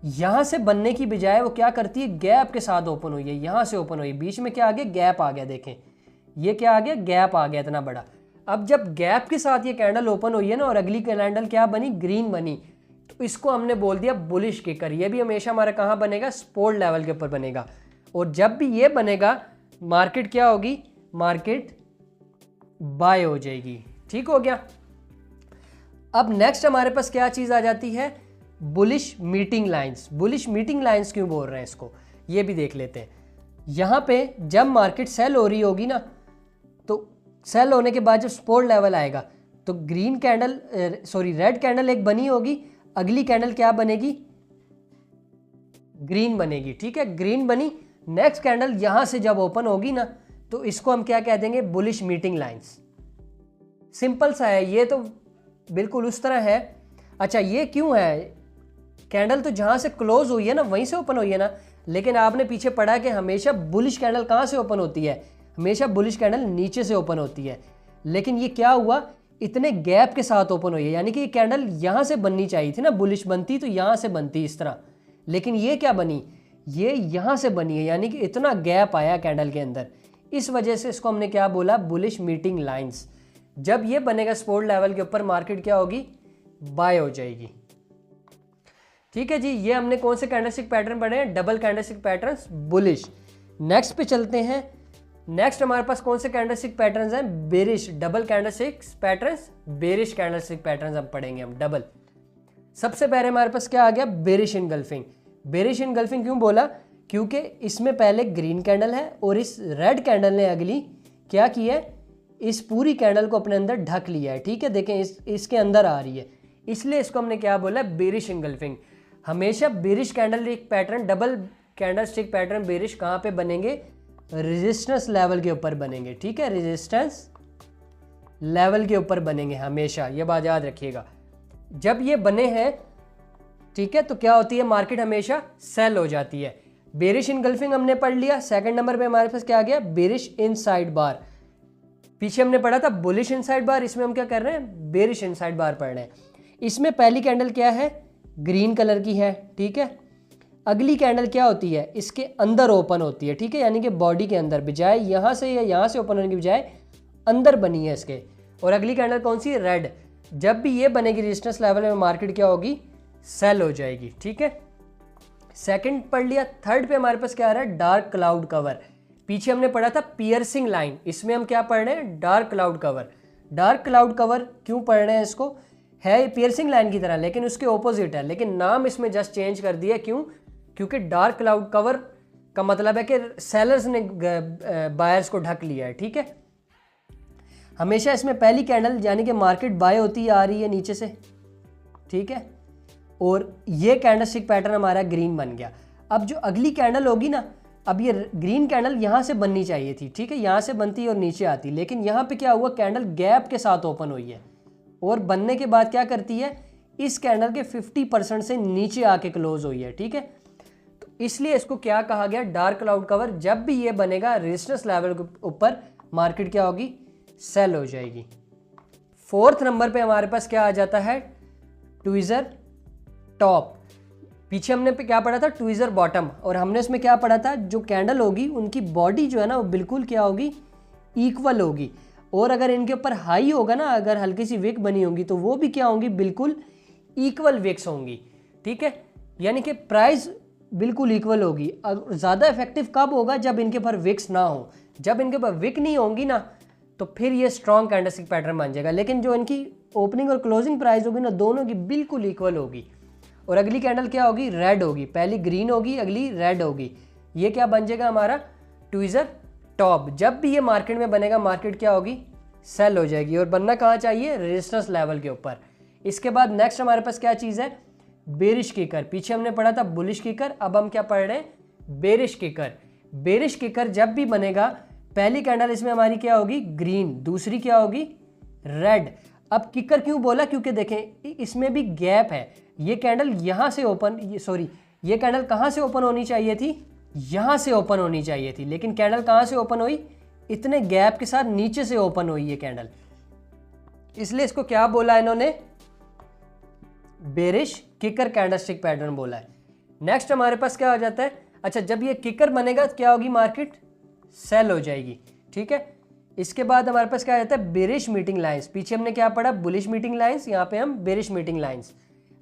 Speaker 1: यहाँ से बनने की बजाय वो क्या करती है, गैप के साथ ओपन हुई है, यहाँ से ओपन हुई, बीच में क्या आ गया, गैप आ गया। देखें ये क्या आ गया, गैप आ गया इतना बड़ा। अब जब गैप के साथ ये कैंडल ओपन हुई है ना, और अगली कैंडल क्या बनी, ग्रीन बनी, तो इसको हमने बोल दिया बुलिश किकर। ये भी हमेशा हमारा कहाँ बनेगा, सपोर्ट लेवल के ऊपर बनेगा। और जब भी ये बनेगा, मार्केट क्या होगी, मार्केट बाय हो जाएगी, ठीक हो गया। अब नेक्स्ट हमारे पास क्या चीज़ आ जाती है, bullish meeting lines. Bullish meeting lines क्यों बोल रहे हैं इसको, ये भी देख लेते हैं। यहाँ पे जब मार्केट सेल हो रही होगी ना, तो सेल होने के बाद जब सपोर्ट लेवल आएगा, तो ग्रीन कैंडल रेड कैंडल एक बनी होगी, अगली कैंडल क्या बनेगी, ग्रीन बनेगी, ठीक है, ग्रीन बनी। नेक्स्ट कैंडल यहाँ से जब ओपन होगी ना, तो इसको हम क्या कह देंगे, बुलिश मीटिंग लाइंस। सिंपल सा है, ये तो बिल्कुल उस तरह है। अच्छा ये क्यों है, कैंडल तो जहाँ से क्लोज हुई है ना, वहीं से ओपन हुई है ना, लेकिन आपने पीछे पढ़ा कि हमेशा बुलिश कैंडल कहाँ से ओपन होती है, हमेशा बुलिश कैंडल नीचे से ओपन होती है। लेकिन ये क्या हुआ, इतने गैप के साथ ओपन हुई है, यानी कि ये कैंडल यहाँ से बननी चाहिए थी ना, बुलिश बनती तो यहाँ से बनती इस तरह, लेकिन ये क्या बनी, ये यहाँ से बनी है, यानी कि इतना गैप आया कैंडल के अंदर। इस वजह से इसको हमने क्या बोला, बुलिश मीटिंग लाइंस। जब ये बनेगा सपोर्ट लेवल के ऊपर, मार्केट क्या होगी, बाय हो जाएगी, ठीक है जी। ये हमने कौन से कैंडलस्टिक पैटर्न पढ़े हैं, double candlestick patterns, bullish. Next पे चलते हैं। नेक्स्ट हमारे पास कौन से कैंडलस्टिक पैटर्न्स हैं, bearish, double candlestick patterns, bearish candlestick patterns हम पढ़ेंगे, हम डबल। सबसे पहले हमारे पास क्या आ गया, बेरिश इनगल्फिंग। बेरिश इनगल्फिंग क्यों बोला, क्योंकि इसमें पहले ग्रीन कैंडल है और इस रेड कैंडल ने अगली क्या किया है, इस पूरी कैंडल को अपने अंदर ढक लिया है, ठीक है। देखें इसके अंदर आ रही है, इसलिए इसको हमने क्या बोला, बेरिश इनगल्फिंग। हमेशा बेरिश कैंडल एक pattern, double candlestick pattern bearish कहाँ पे बनेंगे, रेजिस्टेंस लेवल के ऊपर बनेंगे, ठीक है, रेजिस्टेंस लेवल के ऊपर बनेंगे हमेशा, ये बात याद रखिएगा। जब ये बने हैं, ठीक है, तो क्या होती है, मार्केट हमेशा सेल हो जाती है। बेरिश इनगल्फिंग हमने पढ़ लिया। सेकंड नंबर पे हमारे पास क्या आ गया, बेरिश इनसाइड बार। पीछे हमने पढ़ा था बुलिश इनसाइड बार, इसमें हम क्या कर रहे हैं, बेरिश इनसाइड बार पढ़ रहे हैं। इसमें पहली कैंडल क्या है, ग्रीन कलर की है, ठीक है। अगली कैंडल क्या होती है, इसके अंदर ओपन होती है, ठीक है, यानी कि बॉडी के अंदर, बजाय यहाँ से या यहाँ से ओपन होने की बजाय अंदर बनी है इसके। और अगली कैंडल कौन सी, रेड। जब भी ये बनेगी रेजिस्टेंस लेवल में, मार्केट क्या होगी, सेल हो जाएगी, ठीक है। सेकंड पढ़ लिया। थर्ड पे हमारे पास क्या आ रहा है, डार्क क्लाउड कवर। पीछे हमने पढ़ा था पियर्सिंग लाइन, इसमें हम क्या पढ़ रहे हैं, dark cloud cover. Dark cloud cover क्यों पढ़ रहे हैं, इसको है पियर्सिंग लाइन की तरह, लेकिन उसके ऑपोजिट है, लेकिन नाम इसमें जस्ट चेंज कर दिया। क्यों, क्योंकि डार्क क्लाउड कवर का मतलब है कि सेलर्स ने बायर्स को ढक लिया है, ठीक है। हमेशा इसमें पहली कैंडल यानी कि मार्केट बाय होती आ रही है नीचे से, ठीक है, और ये कैंडलस्टिक पैटर्न हमारा ग्रीन बन गया। अब जो अगली कैंडल होगी ना, अब ये ग्रीन कैंडल यहाँ से बननी चाहिए थी, ठीक है, यहाँ से बनती और नीचे आती, लेकिन यहाँ पे क्या हुआ, कैंडल गैप के साथ ओपन हुई है और बनने के बाद क्या करती है, इस कैंडल के 50% से नीचे आके क्लोज हुई है, ठीक है। तो इसलिए इसको क्या कहा गया, डार्क क्लाउड कवर। जब भी ये बनेगा रेजिस्टेंस लेवल के ऊपर, मार्केट क्या होगी, सेल हो जाएगी। फोर्थ नंबर पे हमारे पास क्या आ जाता है, ट्विज़र टॉप। पीछे हमने पे क्या पढ़ा था, ट्विज़र बॉटम, और हमने इसमें क्या पढ़ा था, जो कैंडल होगी उनकी बॉडी जो है ना वो बिल्कुल क्या होगी, इक्वल होगी, और अगर इनके ऊपर हाई होगा ना, अगर हल्की सी विक बनी होगी तो वो भी क्या होंगी, बिल्कुल इक्वल विक्स होंगी। ठीक है, यानी कि प्राइस बिल्कुल इक्वल होगी। ज़्यादा इफेक्टिव कब होगा, जब इनके ऊपर विक्स ना हो। जब इनके ऊपर विक नहीं होंगी ना तो फिर ये स्ट्रॉन्ग कैंडलस्टिक पैटर्न बन जाएगा। लेकिन जो इनकी ओपनिंग और क्लोजिंग प्राइस होगी ना, दोनों की बिल्कुल इक्वल होगी। और अगली कैंडल क्या होगी, रेड होगी, पहली ग्रीन होगी, अगली रेड होगी। ये क्या बन जाएगा हमारा, ट्विज़र टॉप। जब भी ये मार्केट में बनेगा, मार्केट क्या होगी, सेल हो जाएगी। और बनना कहाँ चाहिए, रेजिस्टेंस लेवल के ऊपर। इसके बाद नेक्स्ट हमारे पास क्या चीज़ है, बेरिश किकर। पीछे हमने पढ़ा था बुलिश किकर, अब हम क्या पढ़ रहे हैं, बेरिश किकर। बेरिश किकर जब भी बनेगा, पहली कैंडल इसमें हमारी क्या होगी, ग्रीन, दूसरी क्या होगी, रेड। अब किकर क्यों बोला, क्योंकि देखें इसमें भी गैप है। ये कैंडल यहाँ से ओपन, ये कैंडल कहाँ से ओपन होनी चाहिए थी, यहाँ से ओपन होनी चाहिए थी, लेकिन कैंडल कहाँ से ओपन हुई, इतने गैप के साथ नीचे से ओपन हुई ये कैंडल, इसलिए इसको क्या बोला इन्होंने, बेरिश किकर कैंडलस्टिक पैटर्न बोला है। नेक्स्ट हमारे पास क्या हो जाता है, अच्छा जब ये किकर बनेगा तो क्या होगी, मार्केट सेल हो जाएगी। ठीक है, इसके बाद हमारे पास क्या आ जाता है, बेरिश मीटिंग लाइंस। पीछे हमने क्या पढ़ा, बुलिश मीटिंग लाइंस, यहाँ पे हम bearish meeting lines.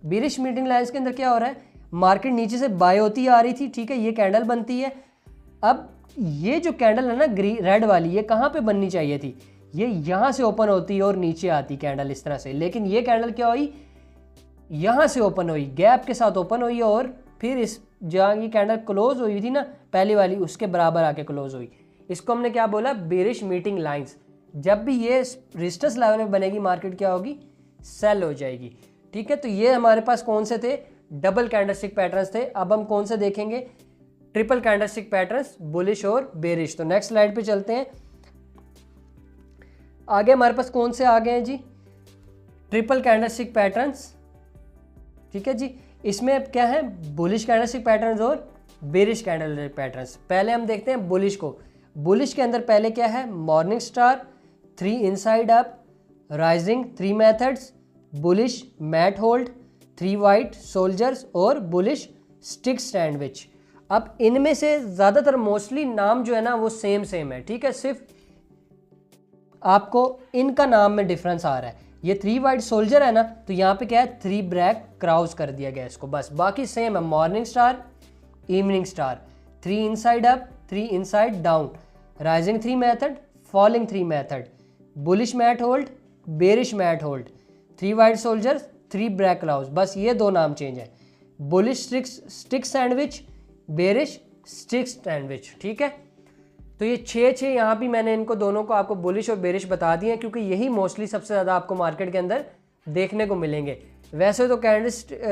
Speaker 1: Bearish meeting lines के अंदर क्या हो रहा है, मार्केट नीचे से बाय होती आ रही थी, ठीक है, ये कैंडल बनती है। अब ये जो कैंडल है ना रेड वाली, ये कहाँ पे बननी चाहिए थी, ये यहाँ से ओपन होती है और नीचे आती कैंडल इस तरह से, लेकिन ये कैंडल क्या हुई, यहाँ से ओपन हुई, गैप के साथ ओपन हुई, और फिर इस जहाँ ये कैंडल क्लोज हुई थी ना पहली वाली, उसके बराबर आके क्लोज हुई। इसको हमने क्या बोला, बेरिश मीटिंग लाइंस। जब भी ये रेजिस्टेंस लेवल में बनेगी, मार्केट क्या होगी, सेल हो जाएगी। ठीक है, तो ये हमारे पास कौन से थे, डबल कैंडलस्टिक पैटर्न्स थे। अब हम कौन से देखेंगे, ट्रिपल कैंडलस्टिक पैटर्न्स, बुलिश और बेरिश। तो नेक्स्ट स्लाइड पे चलते हैं। आगे हमारे पास कौन से आ गए हैं जी, ट्रिपल कैंडलस्टिक पैटर्न्स। ठीक है जी, इसमें अब क्या है, बुलिश कैंडलस्टिक पैटर्न्स और बेरिश कैंडलस्टिक पैटर्न्स। पहले हम देखते हैं बुलिश को। बुलिश के अंदर पहले क्या है, morning star, 3 inside up, rising 3 methods, bullish mat hold, 3 white soldiers और बुलिश स्टिक सैंडविच। अब इनमें से ज़्यादातर मोस्टली नाम जो है ना वो सेम है। ठीक है, सिर्फ आपको इनका नाम में डिफरेंस आ रहा है। ये 3 वाइट सोल्जर है ना, तो यहाँ पे क्या है, 3 ब्लैक क्राउज कर दिया गया इसको, बस। बाकी सेम है, morning star, evening star, 3 inside up, 3 inside down, rising 3 method, falling 3 method, bullish mat hold, bearish mat hold, 3 white soldiers, 3 black crows, बस ये 2 नाम चेंज है। Bullish stick sandwich, bearish stick sandwich. ठीक है, तो ये 6 यहाँ भी मैंने इनको दोनों को आपको बुलिश और बेरिश बता दिए हैं, क्योंकि यही मोस्टली सबसे ज़्यादा आपको मार्केट के अंदर देखने को मिलेंगे। वैसे तो कैंडल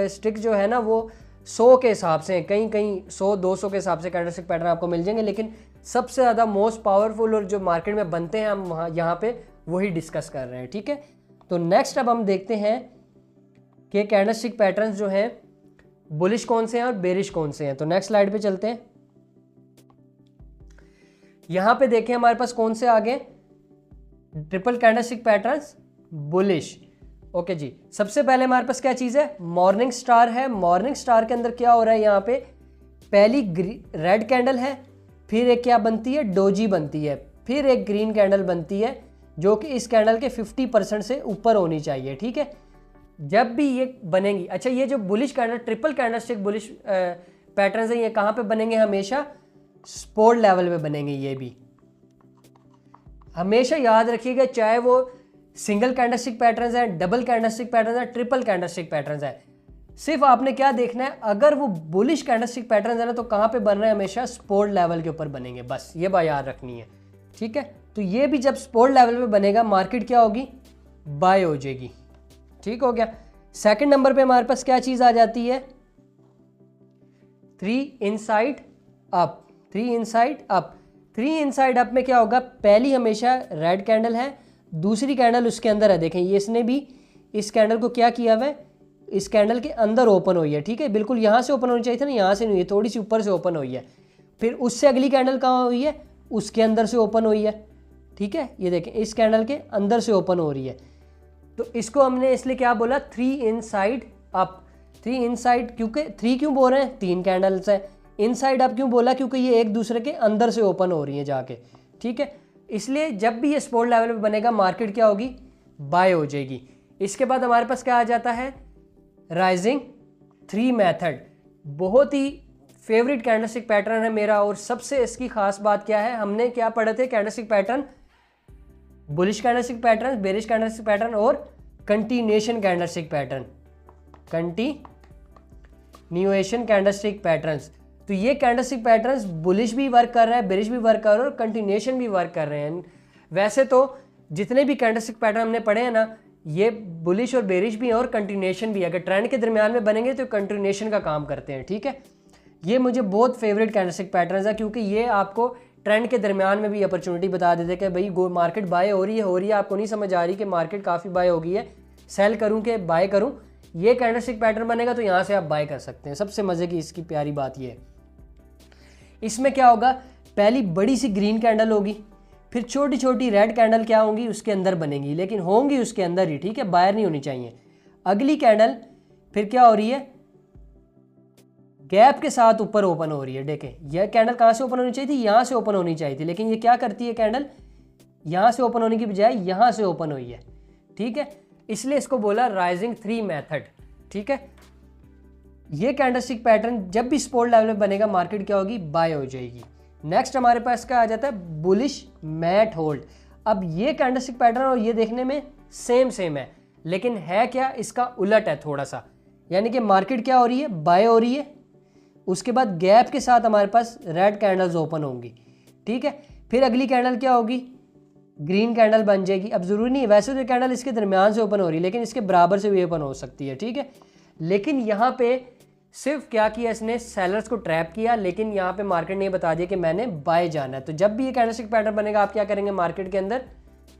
Speaker 1: स्टिक जो है ना वो 100 के हिसाब से, कहीं 100-200 के हिसाब से कैंडलस्टिक पैटर्न आपको मिल जाएंगे, लेकिन सबसे ज़्यादा मोस्ट पावरफुल और जो मार्केट में बनते हैं हम यहाँ पे वही डिस्कस कर रहे हैं। ठीक है, तो नेक्स्ट अब हम देखते हैं कि कैंडलस्टिक पैटर्न्स जो हैं बुलिश कौन से हैं और बेरिश कौन से हैं। तो नेक्स्ट स्लाइड पे चलते हैं। यहाँ पे देखें हमारे पास कौन से आ गए, triple candlestick patterns bullish. Okay जी, सबसे पहले हमारे पास क्या चीज़ है, मॉर्निंग स्टार है। मॉर्निंग स्टार के अंदर क्या हो रहा है, यहाँ पे पहली रेड कैंडल है, फिर एक क्या बनती है, डोजी बनती है, फिर एक ग्रीन कैंडल बनती है, जो कि इस कैंडल के 50% से ऊपर होनी चाहिए। ठीक है, जब भी ये बनेंगी, अच्छा ये जो bullish candle, triple candlestick bullish patterns हैं, ये कहाँ पे बनेंगे, हमेशा सपोर्ट लेवल पे बनेंगे। ये भी हमेशा याद रखिएगा, चाहे वो सिंगल कैंडलस्टिक पैटर्न्स है, डबल कैंडलस्टिक पैटर्न्स है, ट्रिपल कैंडलस्टिक पैटर्न्स है, सिर्फ आपने क्या देखना है, अगर वो बुलिश कैंडलस्टिक पैटर्न्स है ना, तो कहाँ पे बन रहे हैं, हमेशा सपोर्ट लेवल के ऊपर बनेंगे, बस ये बात याद रखनी है। ठीक है, तो ये भी जब सपोर्ट लेवल पे बनेगा, मार्केट क्या होगी, बाय हो जाएगी। ठीक हो गया। सेकंड नंबर पे हमारे पास क्या चीज़ आ जाती है, 3 inside up, 3 inside up. 3 inside up में क्या होगा, पहली हमेशा रेड कैंडल है, दूसरी कैंडल उसके अंदर है। देखें ये इसने भी इस कैंडल को क्या किया हुआ है, इस कैंडल के अंदर ओपन हुई है। ठीक है, बिल्कुल यहाँ से ओपन होनी चाहिए था ना, यहाँ से नहीं हुई, थोड़ी सी ऊपर से ओपन हुई है। फिर उससे अगली कैंडल कहाँ हुई है, उसके अंदर से ओपन हुई है। ठीक है, ये देखें इस कैंडल के अंदर से ओपन हो रही है। तो इसको हमने इसलिए क्या बोला, 3 इनसाइड अप। 3 इनसाइड, क्योंकि 3 क्यों बोल रहे हैं, 3 कैंडल्स है। इनसाइड अप क्यों बोला, क्योंकि ये एक दूसरे के अंदर से ओपन हो रही है जाके, ठीक है। इसलिए जब भी ये सपोर्ट लेवल पे बनेगा मार्केट क्या होगी, बाय हो जाएगी। इसके बाद हमारे पास क्या आ जाता है, राइजिंग 3 मेथड। बहुत ही फेवरेट कैंडलस्टिक पैटर्न है मेरा, और सबसे इसकी खास बात क्या है, हमने क्या पढ़े थे candlestick pattern, bullish candlestick pattern, bearish candlestick pattern और continuation candlestick pattern, continuation candlestick patterns. तो ये कैंडलस्टिक पैटर्न्स बुलिश भी वर्क कर रहा है, बेरिश भी वर्क कर रहा है और कंटिन्यूएशन भी वर्क कर रहे हैं। वैसे तो जितने भी कैंडलस्टिक पैटर्न हमने पढ़े हैं ना, ये बुलिश और बेरिश भी हैं और कंटिन्यूएशन भी है। अगर ट्रेंड के दरमियान में बनेंगे तो कंटिन्यूएशन का काम करते हैं, ठीक है। ये मुझे बहुत फेवरेट कैंडलस्टिक पैटर्न्स है, क्योंकि ये आपको ट्रेंड के दरमियान में भी अपॉर्चुनिटी बता देते हैं कि भाई गो मार्केट बाय हो रही है, आपको नहीं समझ आ रही कि मार्केट काफ़ी बाय हो गई है, सेल करूं कि बाय करूं, ये कैंडलस्टिक पैटर्न बनेगा तो यहाँ से आप बाय कर सकते हैं। सबसे मज़े की इसकी प्यारी बात ये है, इसमें क्या होगा, पहली बड़ी सी ग्रीन कैंडल होगी, फिर छोटी छोटी रेड कैंडल क्या होंगी उसके अंदर बनेंगी, लेकिन होंगी उसके अंदर ही, ठीक है, बाहर नहीं होनी चाहिए। अगली कैंडल फिर क्या हो रही है, गैप के साथ ऊपर ओपन हो रही है। देखें यह कैंडल कहाँ से ओपन होनी चाहिए थी, यहाँ से ओपन होनी चाहिए थी, लेकिन ये क्या करती है कैंडल, यहाँ से ओपन होने की बजाय यहाँ से ओपन हुई है, ठीक है। इसलिए इसको बोला राइजिंग 3 मेथड, ठीक है। ये कैंडलस्टिक पैटर्न जब भी सपोर्ट लेवल में बनेगा मार्केट क्या होगी, बाय हो जाएगी। नेक्स्ट हमारे पास क्या आ जाता है, बुलिश मैट होल्ड। अब ये कैंडलस्टिक पैटर्न और ये देखने में सेम है, लेकिन है क्या, इसका उलट है थोड़ा सा। यानी कि मार्केट क्या हो रही है, बाय हो रही है, उसके बाद गैप के साथ हमारे पास रेड कैंडल्स ओपन होंगी, ठीक है। फिर अगली कैंडल क्या होगी, ग्रीन कैंडल बन जाएगी। अब जरूरी नहीं है, वैसे तो कैंडल इसके दरमियान से ओपन हो रही है, लेकिन इसके बराबर से भी ओपन हो सकती है, ठीक है। लेकिन यहाँ पे सिर्फ क्या किया इसने, सेलर्स को ट्रैप किया, लेकिन यहाँ पे मार्केट ने बता दिया कि मैंने बाय जाना है। तो जब भी ये कैंडलस्टिक पैटर्न बनेगा आप क्या करेंगे, मार्केट के अंदर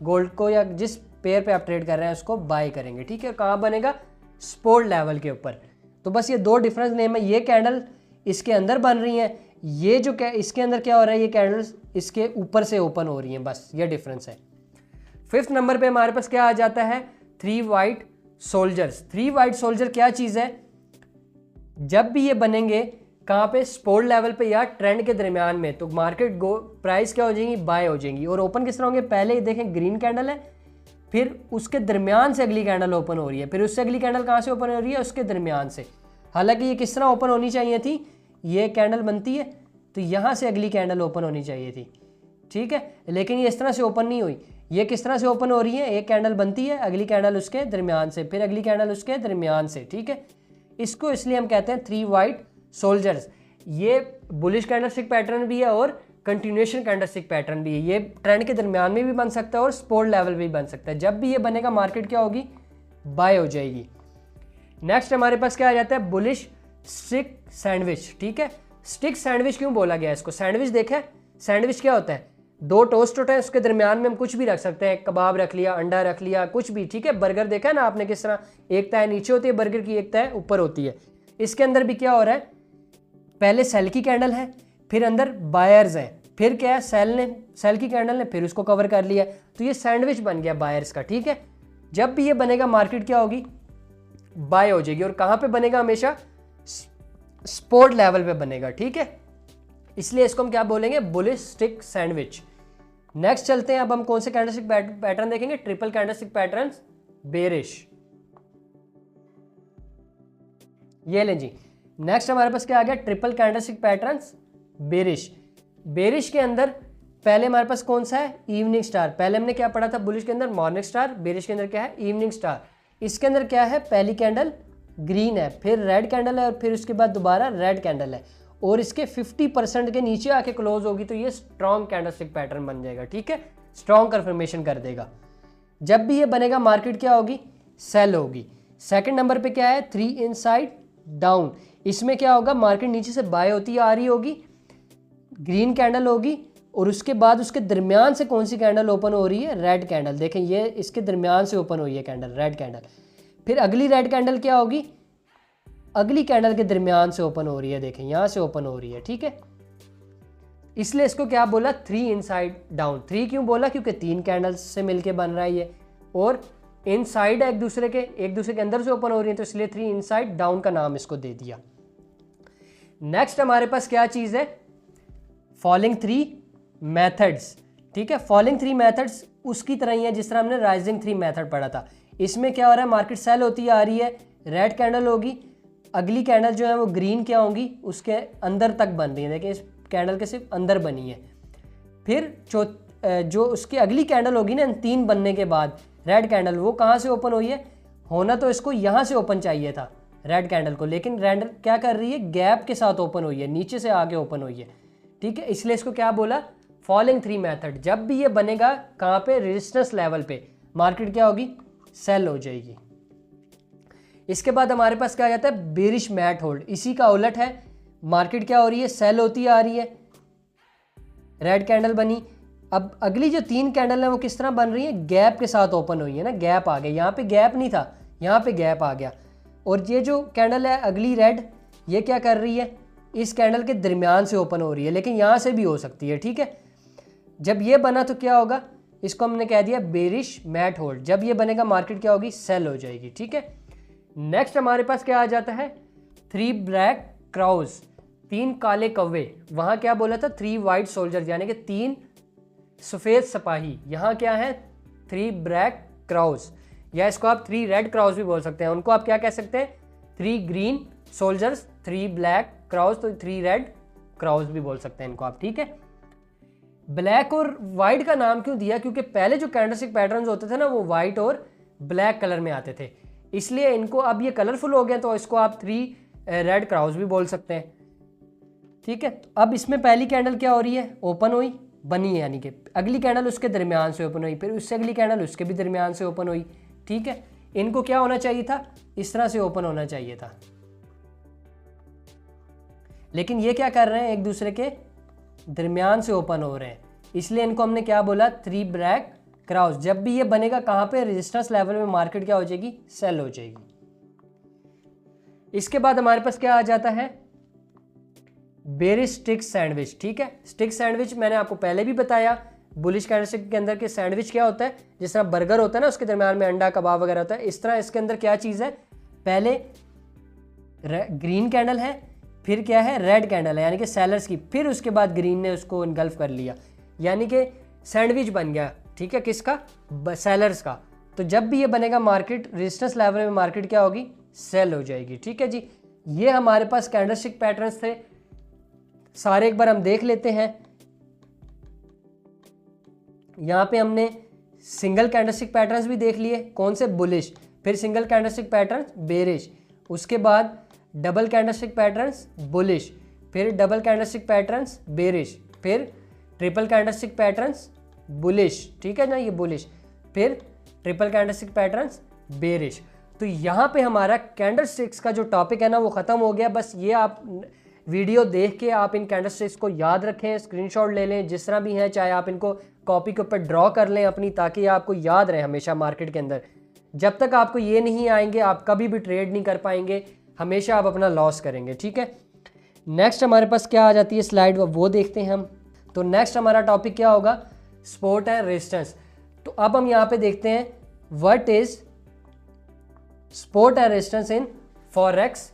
Speaker 1: गोल्ड को या जिस पेयर पे आप ट्रेड कर रहे हैं उसको बाय करेंगे, ठीक है। कहाँ बनेगा, सपोर्ट लेवल के ऊपर। तो बस ये 2 डिफरेंस नेम है, ये कैंडल इसके अंदर बन रही है, ये जो इसके अंदर क्या हो रहा है, ये कैंडल्स इसके ऊपर से ओपन हो रही हैं, बस ये डिफरेंस है। 5th नंबर पे हमारे पास क्या आ जाता है, 3 वाइट सोल्जर्स। 3 वाइट सोल्जर क्या चीज़ है, जब भी ये बनेंगे कहाँ पे, सपोर्ट लेवल पे या ट्रेंड के दरमियान में, तो मार्केट प्राइस क्या हो जाएगी, बाय हो जाएंगी। और ओपन किस तरह होंगे, पहले देखें ग्रीन कैंडल है, फिर उसके दरमियान से अगली कैंडल ओपन हो रही है, फिर उससे अगली कैंडल कहाँ से ओपन हो रही है, उसके दरमियान से। हालांकि ये किस तरह ओपन होनी चाहिए थी, ये कैंडल बनती है तो यहाँ से अगली कैंडल ओपन होनी चाहिए थी, ठीक है, लेकिन ये इस तरह से ओपन नहीं हुई। ये किस तरह से ओपन हो रही है, एक कैंडल बनती है, अगली कैंडल उसके दरमियान से, फिर अगली कैंडल उसके दरमियान से, ठीक है। इसको इसलिए हम कहते हैं 3 वाइट सोल्जर्स। ये बुलिश कैंडलस्टिक पैटर्न भी है और कंटिन्यूएशन कैंडलस्टिक पैटर्न भी है। ये ट्रेंड के दरमियान में भी बन सकता है और सपोर्ट लेवल भी बन सकता है। जब भी ये बनेगा मार्केट क्या होगी, बाय हो जाएगी। नेक्स्ट हमारे पास क्या आ जाता है, बुलिश स्टिक सैंडविच, ठीक है। स्टिक सैंडविच क्यों बोला गया इसको, सैंडविच देखा है, सैंडविच क्या होता है, 2 टोस्ट होते हैं, उसके दरमियान में हम कुछ भी रख सकते हैं, कबाब रख लिया, अंडा रख लिया, कुछ भी, ठीक है। बर्गर देखा है ना आपने किस तरह, एक तय नीचे होती है बर्गर की, एक तय ऊपर होती है। इसके अंदर भी क्या हो रहा है, पहले सेल की कैंडल है, फिर अंदर बायर्स है, फिर क्या है, सेल की कैंडल ने फिर उसको कवर कर लिया, तो ये सैंडविच बन गया बायर्स का, ठीक है। जब भी ये बनेगा मार्केट क्या होगी, बाय हो जाएगी। और कहाँ पे बनेगा, हमेशा सपोर्ट लेवल पे बनेगा, ठीक है। इसलिए इसको हम क्या बोलेंगे, बुलिश स्टिक सैंडविच। नेक्स्ट चलते हैं, अब हम कौन से कैंडलस्टिक पैटर्न देखेंगे, ट्रिपल कैंडलस्टिक पैटर्न, बेरिश। ये लें जी, नेक्स्ट हमारे पास क्या आ गया, triple candlestick patterns bearish. Bearish के अंदर पहले हमारे पास कौन सा है, इवनिंग स्टार। पहले हमने क्या पढ़ा था, बुलिश के अंदर मॉर्निंग स्टार, बेरिश के अंदर क्या है, इवनिंग स्टार। इसके अंदर क्या है, पहली कैंडल ग्रीन है, फिर रेड कैंडल है, और फिर उसके बाद दोबारा रेड कैंडल है, और इसके 50% के नीचे आके क्लोज होगी, तो ये स्ट्रॉन्ग कैंडलस्टिक पैटर्न बन जाएगा, ठीक है, स्ट्रॉन्ग कंफर्मेशन कर देगा। जब भी ये बनेगा मार्केट क्या होगी, सेल होगी। सेकंड नंबर पे क्या है, 3 इनसाइड डाउन। इसमें क्या होगा, मार्केट नीचे से बाय होती आ रही होगी, ग्रीन कैंडल होगी, और उसके बाद उसके दरमियान से कौन सी कैंडल ओपन हो रही है, रेड कैंडल। देखें ये इसके दरमियान से ओपन हुई है कैंडल, रेड कैंडल। फिर अगली रेड कैंडल क्या होगी, अगली कैंडल के दरमियान से ओपन हो रही है, देखें यहाँ से ओपन हो रही है, ठीक है। इसलिए इसको क्या बोला, 3 इनसाइड डाउन। 3 क्यों बोला, क्योंकि 3 कैंडल्स से मिलके बन रहा है ये, और इनसाइड एक दूसरे के अंदर से ओपन हो रही है, तो इसलिए 3 इनसाइड डाउन का नाम इसको दे दिया। नेक्स्ट हमारे पास क्या चीज़ है, फॉलिंग 3 मेथड्स। ठीक है, फॉलिंग 3 मेथड्स उसकी तरह ही है जिस तरह हमने राइजिंग 3 मेथड पढ़ा था। इसमें क्या हो रहा है, मार्केट सेल होती आ रही है, रेड कैंडल होगी, अगली कैंडल जो है वो ग्रीन क्या होंगी, उसके अंदर तक बन रही है। देखिए इस कैंडल के सिर्फ अंदर बनी है। फिर जो उसकी अगली कैंडल होगी ना 3 बनने के बाद, रेड कैंडल, वो कहाँ से ओपन हुई है, होना तो इसको यहाँ से ओपन चाहिए था रेड कैंडल को, लेकिन रेड क्या कर रही है, गैप के साथ ओपन हुई है, नीचे से आगे ओपन हुई है। ठीक है, इसलिए इसको क्या बोला, फॉलिंग 3 मेथड। जब भी ये बनेगा कहाँ पे, रेजिस्टेंस लेवल पे, मार्केट क्या होगी, सेल हो जाएगी। इसके बाद हमारे पास क्या आ जाता है, बेरिश मैट होल्ड। इसी का उलट है, मार्केट क्या हो रही है, सेल होती आ रही है, रेड कैंडल बनी। अब अगली जो 3 कैंडल है वो किस तरह बन रही है, गैप के साथ ओपन हुई है ना, गैप आ गया, यहाँ पे गैप नहीं था, यहाँ पे गैप आ गया। और ये जो कैंडल है अगली रेड, ये क्या कर रही है, इस कैंडल के दरमियान से ओपन हो रही है, लेकिन यहाँ से भी हो सकती है। ठीक है, जब ये बना तो क्या होगा, इसको हमने कह दिया बेरिश मैट होल्ड। जब ये बनेगा मार्केट क्या होगी, सेल हो जाएगी। ठीक है, नेक्स्ट हमारे पास क्या आ जाता है, 3 ब्लैक क्राउज, 3 काले कौवे। वहाँ क्या बोला था, 3 वाइट सोल्जर, यानी कि 3 सफ़ेद सिपाही। यहाँ क्या है, 3 ब्लैक क्राउज, या इसको आप 3 रेड क्राउज भी बोल सकते हैं। उनको आप क्या कह सकते हैं, 3 ग्रीन सोल्जर्स, 3 ब्लैक क्राउज, तो 3 रेड क्राउज भी बोल सकते हैं इनको आप। ठीक है, ब्लैक और वाइट का नाम क्यों दिया, क्योंकि पहले जो कैंडलस्टिक पैटर्न्स होते थे ना वो वाइट और ब्लैक कलर में आते थे, इसलिए इनको अब ये कलरफुल हो गए तो इसको आप 3 रेड क्राउज भी बोल सकते हैं। ठीक है, तो अब इसमें पहली कैंडल क्या हो रही है, ओपन हुई, बनी है, यानी कि अगली कैंडल उसके दरमियान से ओपन हुई, फिर उससे अगली कैंडल उसके भी दरमियान से ओपन हुई। ठीक है, इनको क्या होना चाहिए था, इस तरह से ओपन होना चाहिए था, लेकिन ये क्या कर रहे हैं, एक दूसरे के दरमियान से ओपन हो रहे हैं, इसलिए इनको हमने क्या बोला, 3 ब्लैक क्राउज। जब भी ये बनेगा कहाँ पे, रेजिस्टेंस लेवल में मार्केट क्या हो जाएगी, सेल हो जाएगी। इसके बाद हमारे पास क्या आ जाता है, बेरिश स्टिक सैंडविच। ठीक है, स्टिक सैंडविच मैंने आपको पहले भी बताया, बुलिश कैंडलस्टिक के अंदर के सैंडविच क्या होता है, जिस तरह बर्गर होता है ना, उसके दरमियान में अंडा कबाब वगैरह होता है, इस तरह इसके अंदर क्या चीज़ है, पहले ग्रीन कैंडल है, फिर क्या है, रेड कैंडल है, यानी कि सेलर्स की, फिर उसके बाद ग्रीन ने उसको इनगल्फ कर लिया, यानी कि सैंडविच बन गया। ठीक है, किसका, सेलर्स का। तो जब भी ये बनेगा मार्केट रेजिस्टेंस लेवल में मार्केट क्या होगी, सेल हो जाएगी। ठीक है जी, ये हमारे पास कैंडलस्टिक पैटर्न्स थे, सारे एक बार हम देख लेते हैं। यहाँ पे हमने सिंगल कैंडलस्टिक पैटर्न्स भी देख लिए, कौन से, बुलिश, फिर सिंगल कैंडलस्टिक पैटर्न्स बेरिश, उसके बाद डबल कैंडलस्टिक पैटर्न्स बुलिश, फिर डबल कैंडलस्टिक पैटर्न्स बेरिश, फिर ट्रिपल कैंडलस्टिक पैटर्न्स बुलिश। ठीक है ना, ये बुलिश, फिर ट्रिपल कैंडलस्टिक पैटर्न्स बेरिश। तो यहाँ पे हमारा कैंडलस्टिक्स का जो टॉपिक है ना वो ख़त्म हो गया। बस ये आप वीडियो देख के आप इन कैंडलस्टिक्स को याद रखें, स्क्रीनशॉट ले लें, जिस तरह भी हैं, चाहे आप इनको कॉपी के ऊपर ड्रॉ कर लें अपनी, ताकि आपको याद रहे हमेशा मार्केट के अंदर। जब तक आपको ये नहीं आएंगे आप कभी भी ट्रेड नहीं कर पाएंगे, हमेशा आप अपना लॉस करेंगे। ठीक है, नेक्स्ट हमारे पास क्या आ जाती है स्लाइड, वो देखते हैं हम। तो नेक्स्ट हमारा टॉपिक क्या होगा, सपोर्ट एंड रेजिस्टेंस। तो अब हम यहाँ पे देखते हैं what is support and resistance in forex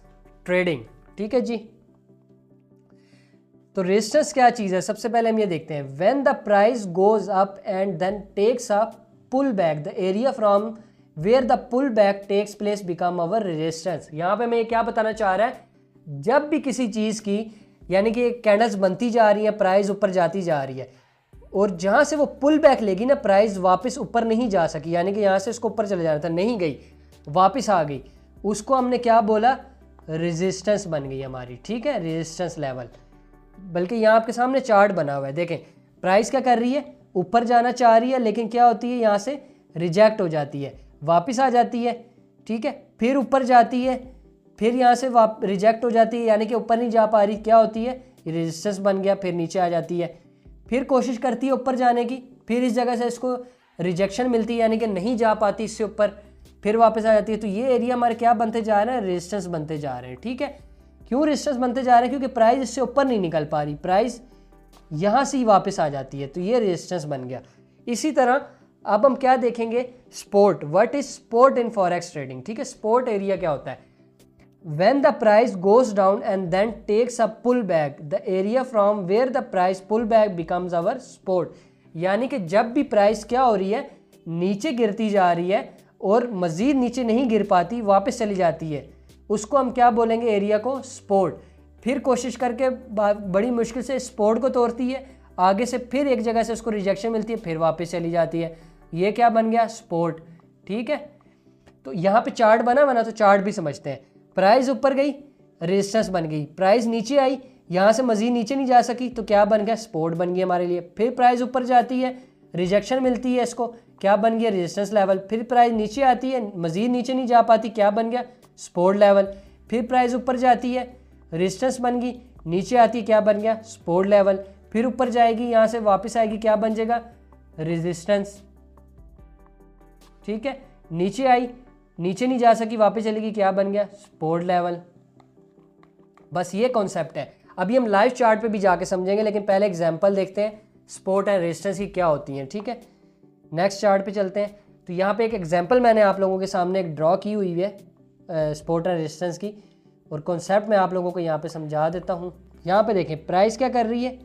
Speaker 1: trading. ठीक है जी, तो रेजिस्टेंस क्या चीज़ है, सबसे पहले हम ये देखते हैं, when the price goes up and then takes a pull back, the area from where the pull back takes place become our resistance. यहाँ पे मैं ये क्या बताना चाह रहा है, जब भी किसी चीज़ की, यानी कि कैंडल्स बनती जा रही है, प्राइस ऊपर जाती जा रही है, और जहाँ से वो पुल बैक लेगी ना, प्राइस वापस ऊपर नहीं जा सकी, यानी कि यहाँ से उसको ऊपर चले जाना था, नहीं गई, वापस आ गई, उसको हमने क्या बोला, रेजिस्टेंस बन गई हमारी। ठीक है, रेजिस्टेंस लेवल। बल्कि यहाँ आपके सामने चार्ट बना हुआ है, देखें प्राइस क्या कर रही है, ऊपर जाना चाह रही है, लेकिन क्या होती है, यहाँ से रिजेक्ट हो जाती है, वापस आ जाती है। ठीक है, फिर ऊपर जाती है, फिर यहाँ से रिजेक्ट हो जाती है, यानी कि ऊपर नहीं जा पा रही, क्या होती है, रेजिस्टेंस बन गया, फिर नीचे आ जाती है, फिर कोशिश करती है ऊपर जाने की, फिर इस जगह से इसको रिजेक्शन मिलती है, यानी कि नहीं जा पाती इससे ऊपर, फिर वापस आ जाती है। तो ये एरिया हमारे क्या बनते जा रहे हैं, रेजिस्टेंस बनते जा रहे हैं। ठीक है, क्यों रेजिस्टेंस बनते जा रहे हैं, क्योंकि प्राइस इससे ऊपर नहीं निकल पा रही, प्राइस यहाँ से ही वापस आ जाती है, तो ये रेजिस्टेंस बन गया। इसी तरह अब हम क्या देखेंगे, support. What is support in forex trading, ठीक है। सपोर्ट एरिया क्या होता है, when the price goes down and then takes a pull back, the area from where the price pull back becomes our support. यानी कि जब भी price क्या हो रही है, नीचे गिरती जा रही है और मज़ीद नीचे नहीं गिर पाती, वापस चली जाती है, उसको हम क्या बोलेंगे, एरिया को सपोर्ट। फिर कोशिश करके बड़ी मुश्किल से सपोर्ट को तोड़ती है, आगे से फिर एक जगह से उसको रिजेक्शन मिलती है, फिर वापस चली जाती है, ये क्या बन गया, सपोर्ट, ठीक है। तो यहाँ पे चार्ट बना तो चार्ट भी समझते हैं। प्राइस ऊपर गई, रेजिस्टेंस बन गई, प्राइस नीचे आई, यहाँ से मज़ीद नीचे नहीं जा सकी, तो क्या बन गया, सपोर्ट बन गया हमारे लिए। फिर प्राइस ऊपर जाती है, रिजेक्शन मिलती है, इसको क्या बन गया, रेजिस्टेंस लेवल। फिर प्राइस नीचे आती है, मज़ीद नीचे नहीं जा पाती, क्या बन गया, सपोर्ट लेवल। फिर प्राइस ऊपर जाती है, रेजिस्टेंस बन गई, नीचे आती है, क्या बन गया, सपोर्ट लेवल। फिर ऊपर जाएगी, यहाँ से वापस आएगी, क्या बन जाएगा, रेजिस्टेंस, ठीक है। नीचे आई, नीचे नहीं जा सकी, वापस चलेगी, क्या बन गया, सपोर्ट लेवल। बस ये कॉन्सेप्ट है। अभी हम लाइव चार्ट पे भी जाके समझेंगे, लेकिन पहले एग्जांपल देखते हैं सपोर्ट एंड रेजिस्टेंस की क्या होती हैं, ठीक है। नेक्स्ट चार्ट पे चलते हैं। तो यहाँ पे एक एग्जांपल मैंने आप लोगों के सामने एक ड्रॉ की हुई है सपोर्ट एंड रेजिस्टेंस की, और कॉन्सेप्ट मैं आप लोगों को यहाँ पे समझा देता हूँ। यहाँ पे देखें, प्राइस क्या कर रही है,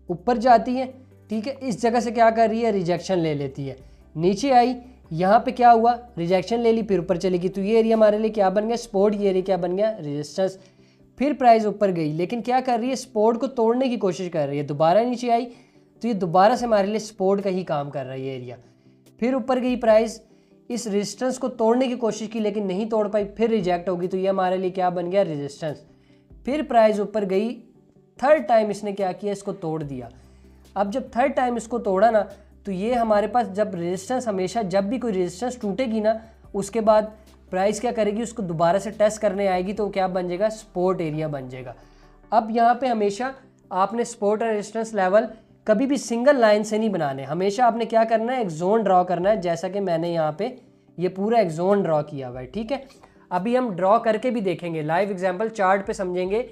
Speaker 1: ऊपर जाती है, ठीक है, इस जगह से क्या कर रही है, रिजेक्शन ले लेती है, नीचे आई, यहाँ पे क्या हुआ, रिजेक्शन ले ली, फिर ऊपर चलेगी, तो ये एरिया हमारे लिए क्या बन गया, सपोर्ट, ये एरिया क्या बन गया, रेजिस्टेंस। फिर प्राइस ऊपर गई, लेकिन क्या कर रही है, सपोर्ट को तोड़ने की कोशिश कर रही है, दोबारा नीचे आई, तो ये दोबारा से हमारे लिए सपोर्ट का ही काम कर रहा है ये एरिया। फिर ऊपर गई प्राइस, इस रेजिस्टेंस को तोड़ने की कोशिश की लेकिन नहीं तोड़ पाई, फिर रिजेक्ट होगी, तो ये हमारे लिए क्या बन गया, रेजिस्टेंस। फिर प्राइस ऊपर गई, थर्ड टाइम इसने क्या किया, इसको तोड़ दिया। अब जब थर्ड टाइम इसको तोड़ा ना, तो ये हमारे पास जब रेजिस्टेंस, हमेशा जब भी कोई रेजिस्टेंस टूटेगी ना, उसके बाद प्राइस क्या करेगी, उसको दोबारा से टेस्ट करने आएगी, तो क्या बन जाएगा, सपोर्ट एरिया बन जाएगा। अब यहाँ पे हमेशा आपने सपोर्ट और रेजिस्टेंस लेवल कभी भी सिंगल लाइन से नहीं बनाने, हमेशा आपने क्या करना है, एक जोन ड्रॉ करना है, जैसा कि मैंने यहाँ पे ये पूरा एक जोन ड्रॉ किया हुआ है, ठीक है। अभी हम ड्रॉ करके भी देखेंगे, लाइव एग्जांपल चार्ट पे समझेंगे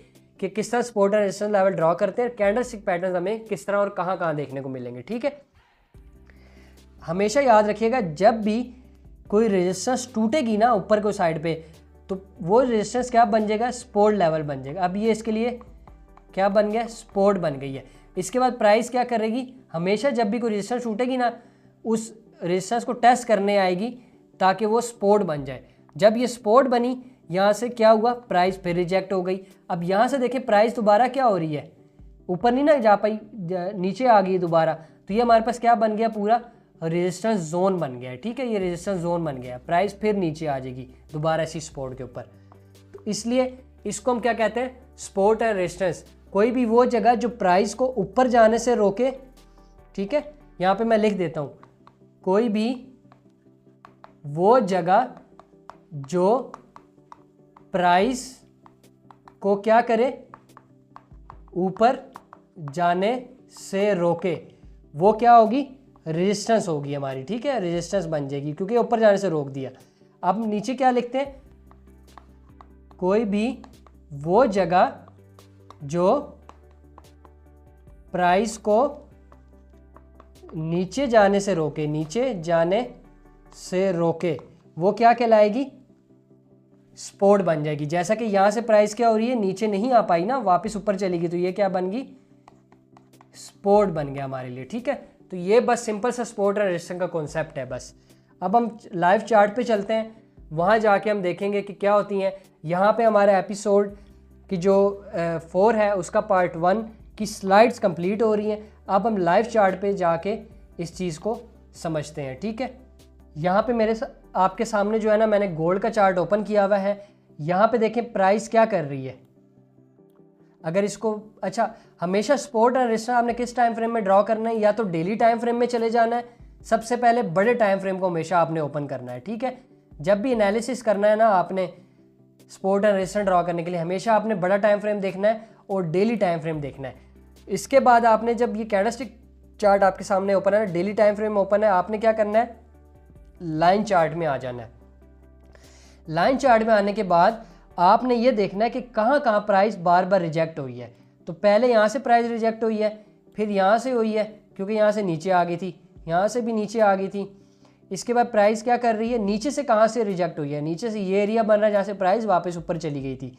Speaker 1: कि किस तरह सपोर्ट और रेजिस्टेंस लेवल ड्रॉ करते हैं, कैंडलस्टिक पैटर्न हमें किस तरह और कहाँ देखने को मिलेंगे, ठीक है। हमेशा याद रखिएगा, जब भी कोई रेजिस्टेंस टूटेगी ना ऊपर को साइड पे, तो वो रेजिस्टेंस क्या बन जाएगा, सपोर्ट लेवल बन जाएगा। अब ये इसके लिए क्या बन गया, सपोर्ट बन गई है। इसके बाद प्राइस क्या करेगी, हमेशा जब भी कोई रेजिस्टेंस टूटेगी ना, उस रेजिस्टेंस को टेस्ट करने आएगी ताकि वो सपोर्ट बन जाए। जब ये सपोर्ट बनी, यहाँ से क्या हुआ, प्राइस फिर रिजेक्ट हो गई। अब यहाँ से देखें, प्राइस दोबारा क्या हो रही है, ऊपर नहीं ना जा पाई, नीचे आ गई दोबारा, तो ये हमारे पास क्या बन गया, पूरा रेजिस्टेंस जोन बन गया है, ठीक है। ये रेजिस्टेंस जोन बन गया, प्राइस फिर नीचे आ जाएगी दोबारा इसी सपोर्ट के ऊपर। तो इसलिए इसको हम क्या कहते हैं, सपोर्ट एंड रेजिस्टेंस। कोई भी वो जगह जो प्राइस को ऊपर जाने से रोके, ठीक है, यहाँ पे मैं लिख देता हूँ, कोई भी वो जगह जो प्राइस को क्या करे, ऊपर जाने से रोके, वो क्या होगी, रेजिस्टेंस होगी हमारी, ठीक है, रेजिस्टेंस बन जाएगी क्योंकि ऊपर जाने से रोक दिया। अब नीचे क्या लिखते हैं, कोई भी वो जगह जो प्राइस को नीचे जाने से रोके, नीचे जाने से रोके, वो क्या कहलाएगी, सपोर्ट बन जाएगी। जैसा कि यहाँ से प्राइस क्या हो रही है, नीचे नहीं आ पाई ना, वापस ऊपर चलेगी, तो ये क्या बन गई, सपोर्ट बन गया हमारे लिए, ठीक है। तो ये बस सिंपल सा सपोर्ट और रेजिस्टेंस का कॉन्सेप्ट है बस। अब हम लाइव चार्ट पे चलते हैं, वहाँ जाके हम देखेंगे कि क्या होती हैं। यहाँ पे हमारा एपिसोड की जो 4 है उसका पार्ट 1 की स्लाइड्स कंप्लीट हो रही हैं। अब हम लाइव चार्ट पे जाके इस चीज़ को समझते हैं, ठीक है। यहाँ पे मेरे आपके सामने जो है ना, मैंने गोल्ड का चार्ट ओपन किया हुआ है। यहाँ पे देखें प्राइस क्या कर रही है। अगर इसको, अच्छा, हमेशा सपोर्ट और रेजिस्टेंस आपने किस टाइम फ्रेम में ड्रॉ करना है, या तो डेली टाइम फ्रेम में चले जाना है, सबसे पहले बड़े टाइम फ्रेम को हमेशा आपने ओपन करना है, ठीक है। जब भी एनालिसिस करना है ना आपने सपोर्ट एंड रेजिस्टेंस ड्रॉ करने के लिए, हमेशा आपने बड़ा टाइम फ्रेम देखना है और डेली टाइम फ्रेम देखना है। इसके बाद आपने, जब ये कैंडलस्टिक चार्ट आपके सामने ओपन है, डेली टाइम फ्रेम ओपन है, आपने क्या करना है, लाइन चार्ट में आ जाना है। लाइन चार्ट में आने के बाद आपने ये देखना है कि कहाँ कहाँ प्राइस बार बार रिजेक्ट हुई है। तो पहले यहाँ से प्राइस रिजेक्ट हुई है, फिर यहाँ से हुई है क्योंकि यहाँ से नीचे आ गई थी, यहाँ से भी नीचे आ गई थी। इसके बाद प्राइस क्या कर रही है, नीचे से कहाँ से रिजेक्ट हुई है, नीचे से ये एरिया बन रहा है जहाँ से प्राइस वापस ऊपर चली गई थी,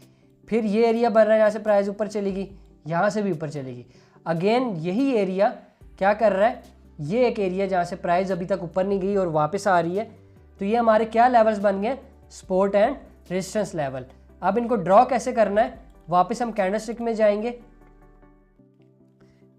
Speaker 1: फिर ये एरिया बन रहा है जहाँ से प्राइस ऊपर चली गई, यहाँ से भी ऊपर चलेगी। अगेन यही एरिया क्या कर रहा है, ये एक एरिया जहाँ से प्राइस अभी तक ऊपर नहीं गई और वापस आ रही है। तो ये हमारे क्या लेवल्स बन गए, सपोर्ट एंड रेजिस्टेंस लेवल। अब इनको ड्रॉ कैसे करना है, वापस हम कैंडलस्टिक में जाएंगे,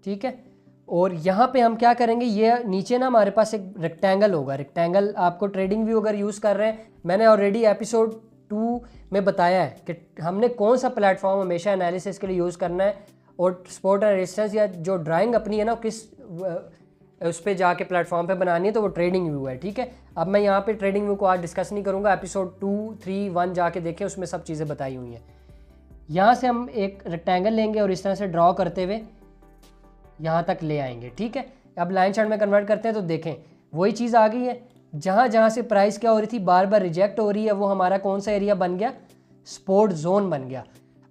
Speaker 1: ठीक है। और यहाँ पे हम क्या करेंगे, ये नीचे ना हमारे पास एक रेक्टेंगल होगा। रेक्टेंगल आपको ट्रेडिंग व्यू अगर यूज़ कर रहे हैं, मैंने ऑलरेडी एपिसोड 2 में बताया है कि हमने कौन सा प्लेटफॉर्म हमेशा एनालिसिस के लिए यूज़ करना है, और सपोर्ट एंड रेजिस्टेंस या जो ड्राइंग अपनी है ना किस उस पर जाके प्लेटफॉर्म पे बनानी है, तो वो ट्रेडिंग व्यू है, ठीक है। अब मैं यहाँ पे ट्रेडिंग व्यू को आज डिस्कस नहीं करूँगा, एपिसोड 2, 3, 1 जाके देखें, उसमें सब चीज़ें बताई हुई हैं। यहाँ से हम एक रेक्टेंगल लेंगे और इस तरह से ड्रॉ करते हुए यहाँ तक ले आएंगे, ठीक है। अब लाइन चार्ट में कन्वर्ट करते हैं तो देखें वही चीज़ आ गई है। जहाँ जहाँ से प्राइस क्या हो रही थी, बार बार रिजेक्ट हो रही है, वो हमारा कौन सा एरिया बन गया, सपोर्ट जोन बन गया।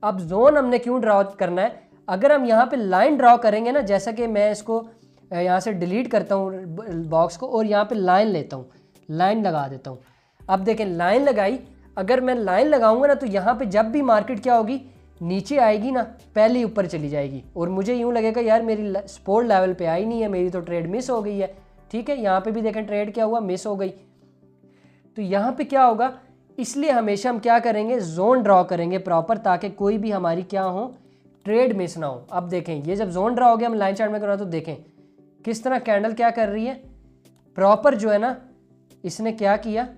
Speaker 1: अब जोन हमने क्यों ड्रॉ करना है, अगर हम यहाँ पे लाइन ड्रॉ करेंगे ना, जैसा कि मैं इसको यहाँ से डिलीट करता हूँ बॉक्स को और यहाँ पे लाइन लेता हूँ, लाइन लगा देता हूँ। अब देखें लाइन लगाई, अगर मैं लाइन लगाऊंगा ना तो यहाँ पे जब भी मार्केट क्या होगी, नीचे आएगी ना, पहले ही ऊपर चली जाएगी और मुझे यूँ लगेगा यार मेरी सपोर्ट लेवल पे आई नहीं है, मेरी तो ट्रेड मिस हो गई है, ठीक है। यहाँ पे भी देखें ट्रेड क्या हुआ, मिस हो गई। तो यहाँ पे क्या होगा, इसलिए हमेशा हम क्या करेंगे, जोन ड्रॉ करेंगे प्रॉपर, ताकि कोई भी हमारी क्या हो, ट्रेड मिस ना हो। अब देखें ये जब जोन ड्रॉ हो गया, हम लाइन चार्ट में करा तो देखें किस तरह कैंडल क्या कर रही है, प्रॉपर जो है ना, इसने क्या किया,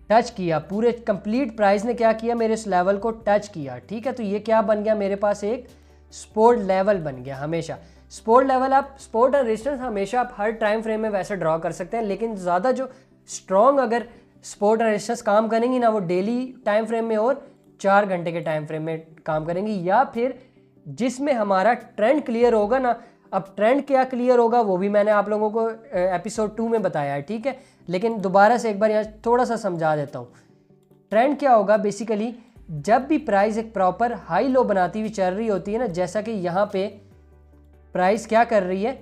Speaker 1: टच किया, पूरे कंप्लीट प्राइस ने क्या किया, मेरे इस लेवल को टच किया, ठीक है। तो ये क्या बन गया, मेरे पास एक सपोर्ट लेवल बन गया। हमेशा सपोर्ट लेवल, आप सपोर्ट और रेजिस्टेंस हमेशा आप हर टाइम फ्रेम में वैसे ड्रॉ कर सकते हैं, लेकिन ज़्यादा जो स्ट्रॉन्ग अगर सपोर्ट और रेजिस्टेंस काम करेंगी ना, वो डेली टाइम फ्रेम में और 4 घंटे के टाइम फ्रेम में काम करेंगी, या फिर जिसमें हमारा ट्रेंड क्लियर होगा ना। अब ट्रेंड क्या क्लियर होगा वो भी मैंने आप लोगों को एपिसोड 2 में बताया है, ठीक है, लेकिन दोबारा से एक बार यहाँ थोड़ा सा समझा देता हूँ। ट्रेंड क्या होगा, बेसिकली जब भी प्राइस एक प्रॉपर हाई लो बनाती हुई चल रही होती है ना, जैसा कि यहाँ पे प्राइस क्या कर रही है,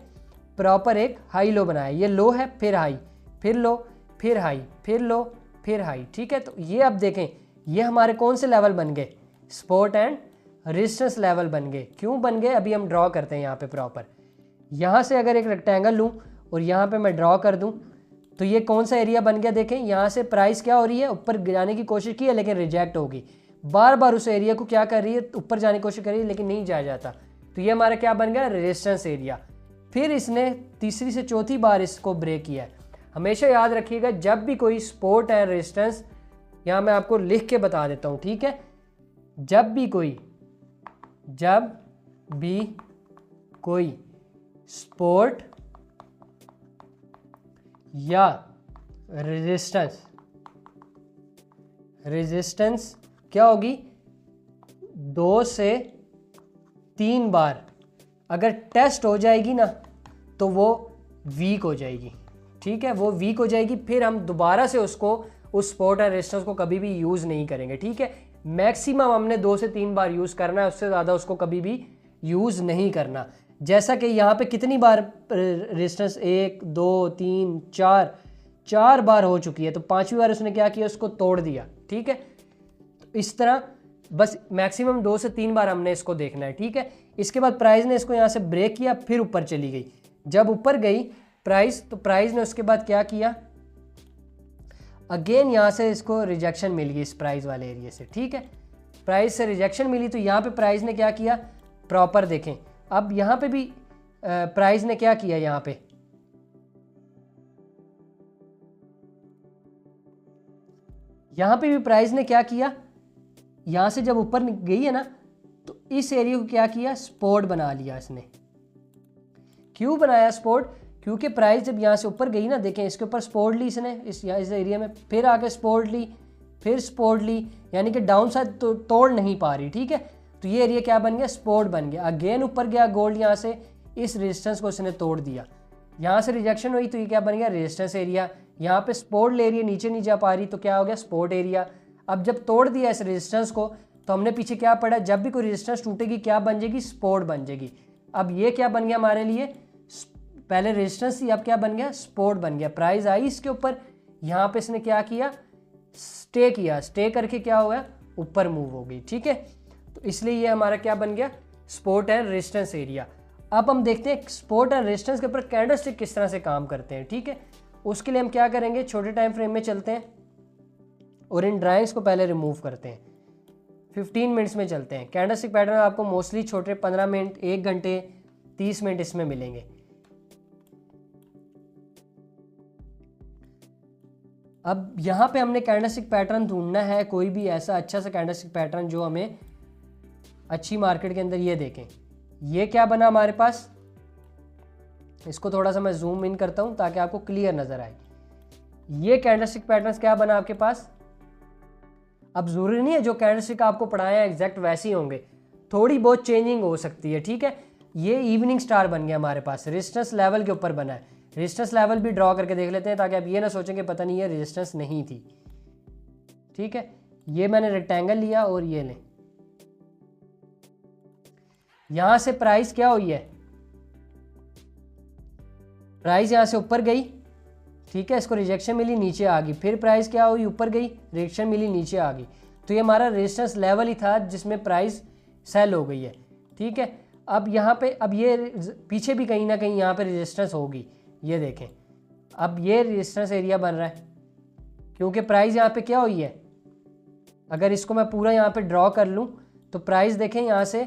Speaker 1: प्रॉपर एक हाई लो बनाया, ये लो है, फिर हाई, फिर लो, फिर हाई, फिर लो, फिर हाई, ठीक है। तो ये अब देखें ये हमारे कौन से लेवल बन गए, सपोर्ट एंड रेजिस्टेंस लेवल बन गए। क्यों बन गए, अभी हम ड्रॉ करते हैं यहाँ पे प्रॉपर। यहाँ से अगर एक रेक्टेंगल लूँ और यहाँ पे मैं ड्रॉ कर दूँ तो ये कौन सा एरिया बन गया, देखें यहाँ से प्राइस क्या हो रही है, ऊपर जाने की कोशिश की है लेकिन रिजेक्ट होगी, बार बार उस एरिया को क्या कर रही है, ऊपर जाने की कोशिश कर रही है लेकिन नहीं जाया जाता। तो ये हमारा क्या बन गया, रेजिस्टेंस एरिया। फिर इसने तीसरी से चौथी बार इसको ब्रेक किया है। हमेशा याद रखिएगा जब भी कोई सपोर्ट है रेजिस्टेंस, यहाँ मैं आपको लिख के बता देता हूँ, ठीक है, जब भी कोई सपोर्ट या रेजिस्टेंस क्या होगी, 2 से 3 बार अगर टेस्ट हो जाएगी ना तो वो वीक हो जाएगी, ठीक है, वो वीक हो जाएगी। फिर हम दोबारा से उसको उस सपोर्ट और रेजिस्टेंस को कभी भी यूज़ नहीं करेंगे, ठीक है। मैक्सिमम हमने 2 से 3 बार यूज़ करना है, उससे ज़्यादा उसको कभी भी यूज़ नहीं करना। जैसा कि यहाँ पे कितनी बार रेजिस्टेंस, 1, 2, 3, 4 बार हो चुकी है, तो 5वीं बार उसने क्या किया, उसको तोड़ दिया, ठीक है। तो इस तरह बस मैक्सिमम 2 से 3 बार हमने इसको देखना है, ठीक है। इसके बाद प्राइस ने इसको यहाँ से ब्रेक किया, फिर ऊपर चली गई। जब ऊपर गई प्राइस, तो प्राइस ने उसके बाद क्या किया, अगेन यहाँ से इसको रिजेक्शन मिल गई इस प्राइस वाले एरिया से, ठीक है। प्राइस से रिजेक्शन मिली तो यहाँ पे प्राइस ने क्या किया, प्रॉपर देखें। अब यहाँ पे भी प्राइस ने क्या किया, यहाँ पे भी प्राइस ने क्या किया, यहाँ से जब ऊपर गई है ना तो इस एरिया को क्या किया, सपोर्ट बना लिया इसने। क्यों बनाया सपोर्ट, क्योंकि प्राइस जब यहाँ से ऊपर गई ना, देखें इसके ऊपर सपोर्ट ली इसने, इस एरिया में, फिर आके सपोर्ट ली, फिर सपोर्ट ली, यानी कि डाउन साइड तो तोड़ नहीं पा रही, ठीक है। तो ये एरिया क्या बन गया, सपोर्ट बन गया। अगेन ऊपर गया गोल्ड, यहाँ से इस रेजिस्टेंस को इसने तोड़ दिया, यहाँ से रिजेक्शन हुई तो ये क्या बन गया, रेजिस्टेंस एरिया। यहाँ पे सपोर्ट ले रही है, नीचे नहीं जा पा रही, तो क्या हो गया, सपोर्ट एरिया। अब जब तोड़ दिया इस रेजिस्टेंस को तो हमने पीछे क्या पढ़ा, जब भी कोई रेजिस्टेंस टूटेगी क्या बन जाएगी, सपोर्ट बन जाएगी। अब ये क्या बन गया हमारे लिए, पहले रेजिस्टेंस थी, अब क्या बन गया, सपोर्ट बन गया। प्राइस आई इसके ऊपर, यहाँ पे इसने क्या किया, स्टे किया, स्टे करके क्या हो गया, ऊपर मूव हो गई। ठीक है, तो इसलिए ये हमारा क्या बन गया, सपोर्ट एंड रेजिस्टेंस एरिया। अब हम देखते हैं सपोर्ट एंड रेजिस्टेंस के ऊपर कैंडलस्टिक किस तरह से काम करते हैं। ठीक है, उसके लिए हम क्या करेंगे, छोटे टाइम फ्रेम में चलते हैं और इन ड्राइंग्स को पहले रिमूव करते हैं। 15 मिनट्स में चलते हैं। कैंडलस्टिक पैटर्न आपको मोस्टली छोटे 15 मिनट, 1 घंटे, 30 मिनट इसमें मिलेंगे। अब यहाँ पे हमने कैंडलस्टिक पैटर्न ढूंढना है, कोई भी ऐसा अच्छा सा कैंडलस्टिक पैटर्न जो हमें अच्छी मार्केट के अंदर। ये देखें, ये क्या बना हमारे पास, इसको थोड़ा सा मैं जूम इन करता हूँ ताकि आपको क्लियर नजर आए। ये कैंडलस्टिक पैटर्न क्या बना आपके पास। अब जरूरी नहीं है जो कैंडलस्टिक आपको पढ़ाए हैं एग्जैक्ट वैसे ही होंगे, थोड़ी बहुत चेंजिंग हो सकती है। ठीक है, ये इवनिंग स्टार बन गया हमारे पास, रेजिस्टेंस लेवल के ऊपर बना है। रेजिस्टेंस लेवल भी ड्रॉ करके देख लेते हैं ताकि आप ये ना सोचें कि पता नहीं है रेजिस्टेंस नहीं थी। ठीक है, ये मैंने रेक्टेंगल लिया और ये लें, यहां से प्राइस क्या हुई है, प्राइस यहां से ऊपर गई। ठीक है, इसको रिजेक्शन मिली, नीचे आ गई, फिर प्राइस क्या हुई, ऊपर गई, रिजेक्शन मिली, नीचे आ गई। तो ये हमारा रेजिस्टेंस लेवल ही था जिसमें प्राइस सेल हो गई है। ठीक है, अब यहाँ पे, अब ये पीछे भी कहीं ना कहीं यहाँ पे रेजिस्टेंस होगी। ये देखें, अब ये रेजिस्टेंस एरिया बन रहा है क्योंकि प्राइस यहाँ पे क्या हुई है। अगर इसको मैं पूरा यहाँ पे ड्रॉ कर लूँ तो प्राइस देखें, यहाँ से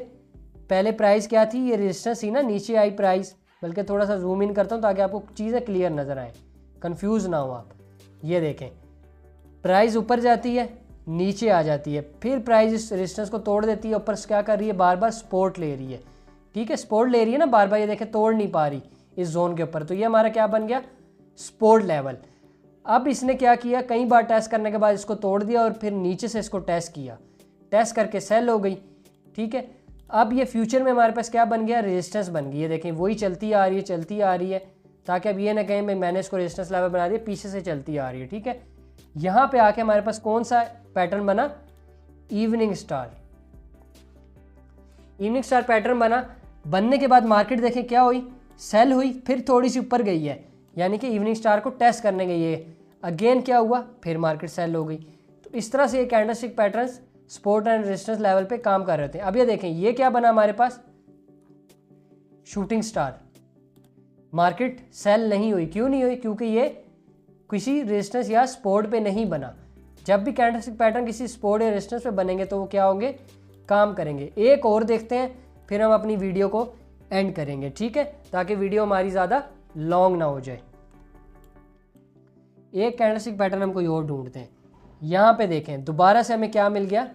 Speaker 1: पहले प्राइस क्या थी, ये रेजिस्टेंस थी ना, नीचे आई प्राइस। बल्कि थोड़ा सा जूम इन करता हूँ ताकि आपको चीज़ें क्लियर नज़र आए, कंफ्यूज ना हो आप। ये देखें, प्राइस ऊपर जाती है, नीचे आ जाती है, फिर प्राइस इस रेजिस्टेंस को तोड़ देती है, ऊपर से क्या कर रही है, बार बार सपोर्ट ले रही है। ठीक है, सपोर्ट ले रही है ना बार बार, ये देखें तोड़ नहीं पा रही इस जोन के ऊपर। तो ये हमारा क्या बन गया, सपोर्ट लेवल। अब इसने क्या किया, कई बार टेस्ट करने के बाद इसको तोड़ दिया और फिर नीचे से इसको टेस्ट किया, टेस्ट करके सेल हो गई। ठीक है, अब ये फ्यूचर में हमारे पास क्या बन गया, रेजिस्टेंस बन गई। ये देखें, वही चलती आ रही है, चलती आ रही है, ताकि अब ये ना कहें मैंने इसको रेजिस्टेंस लेवल बना दिया, पीछे से चलती आ रही है। ठीक है, यहाँ पे आके हमारे पास कौन सा पैटर्न बना, evening star. Evening star pattern बना, बनने के बाद मार्केट देखें क्या हुई, सेल हुई, फिर थोड़ी सी ऊपर गई है, यानी कि इवनिंग स्टार को टेस्ट करने गई है। अगेन क्या हुआ, फिर मार्केट सेल हो गई। तो इस तरह से ये candlestick patterns support and resistance level पे काम कर रहे थे। अब ये देखें, ये क्या बना हमारे पास, शूटिंग स्टार। मार्केट सेल नहीं हुई, क्यों नहीं हुई, क्योंकि ये किसी रेजिस्टेंस या सपोर्ट पे नहीं बना। जब भी कैंडलस्टिक पैटर्न किसी सपोर्ट या रेजिस्टेंस पे बनेंगे तो वो क्या होंगे, काम करेंगे। एक और देखते हैं, फिर हम अपनी वीडियो को एंड करेंगे। ठीक है, ताकि वीडियो हमारी ज़्यादा लॉन्ग ना हो जाए। एक कैंडलस्टिक पैटर्न हम कोई और ढूंढते हैं। यहाँ पे देखें, दोबारा से हमें क्या मिल गया,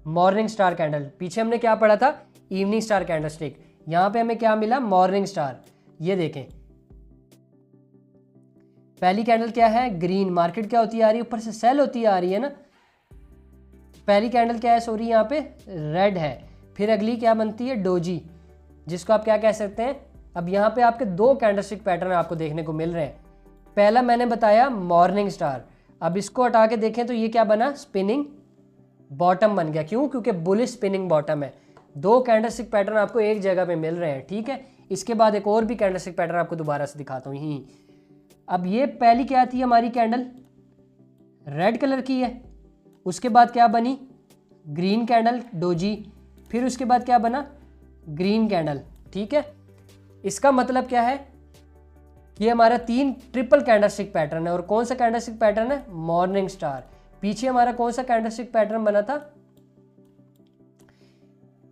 Speaker 1: मॉर्निंग स्टार कैंडल। पीछे हमने क्या पढ़ा था, इवनिंग स्टार कैंडलस्टिक। यहाँ पे हमें क्या मिला, मॉर्निंग स्टार। ये देखें, पहली कैंडल क्या है, ग्रीन, मार्केट क्या होती आ रही है, ऊपर से सेल होती आ रही है ना। पहली कैंडल क्या है, सॉरी यहाँ पे रेड है, फिर अगली क्या बनती है, डोजी, जिसको आप क्या कह सकते हैं। अब यहाँ पे आपके दो कैंडलस्टिक पैटर्न आपको देखने को मिल रहे हैं। पहला मैंने बताया मॉर्निंग स्टार, अब इसको हटा के देखें तो ये क्या बना, स्पिनिंग बॉटम बन गया। क्यों, क्योंकि बुलिश स्पिनिंग बॉटम है। दो कैंडलस्टिक पैटर्न आपको एक जगह पे मिल रहे हैं। ठीक है, इसके बाद एक और भी कैंडलस्टिक पैटर्न आपको दोबारा से दिखाता हूँ यहीं। अब ये पहली क्या थी हमारी कैंडल, रेड कलर की है, उसके बाद क्या बनी, ग्रीन कैंडल, डोजी, फिर उसके बाद क्या बना, ग्रीन कैंडल। ठीक है, इसका मतलब क्या है, ये हमारा 3 ट्रिपल कैंडलस्टिक पैटर्न है। और कौन सा कैंडलस्टिक पैटर्न है, मॉर्निंग स्टार। पीछे हमारा कौन सा कैंडलस्टिक पैटर्न बना था,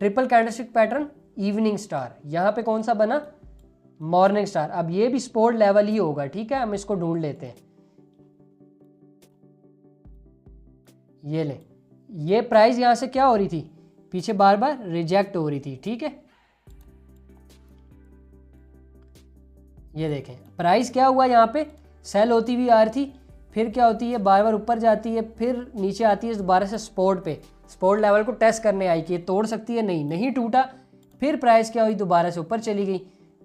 Speaker 1: triple candlestick pattern, evening star. यहां पे कौन सा बना, मॉर्निंग स्टार। अब ये भी सपोर्ट लेवल ही होगा। ठीक है, हम इसको ढूंढ लेते हैं। ये ले, ये प्राइस यहां से क्या हो रही थी, पीछे बार बार रिजेक्ट हो रही थी। ठीक है, ये देखें, प्राइस क्या हुआ, यहाँ पे सेल होती हुई आ रही थी, फिर क्या होती है, बार बार ऊपर जाती है, फिर नीचे आती है, दोबारा से सपोर्ट पे, सपोर्ट लेवल को टेस्ट करने आई कि ये तोड़ सकती है, नहीं टूटा, फिर प्राइस क्या हुई, दोबारा से ऊपर चली गई।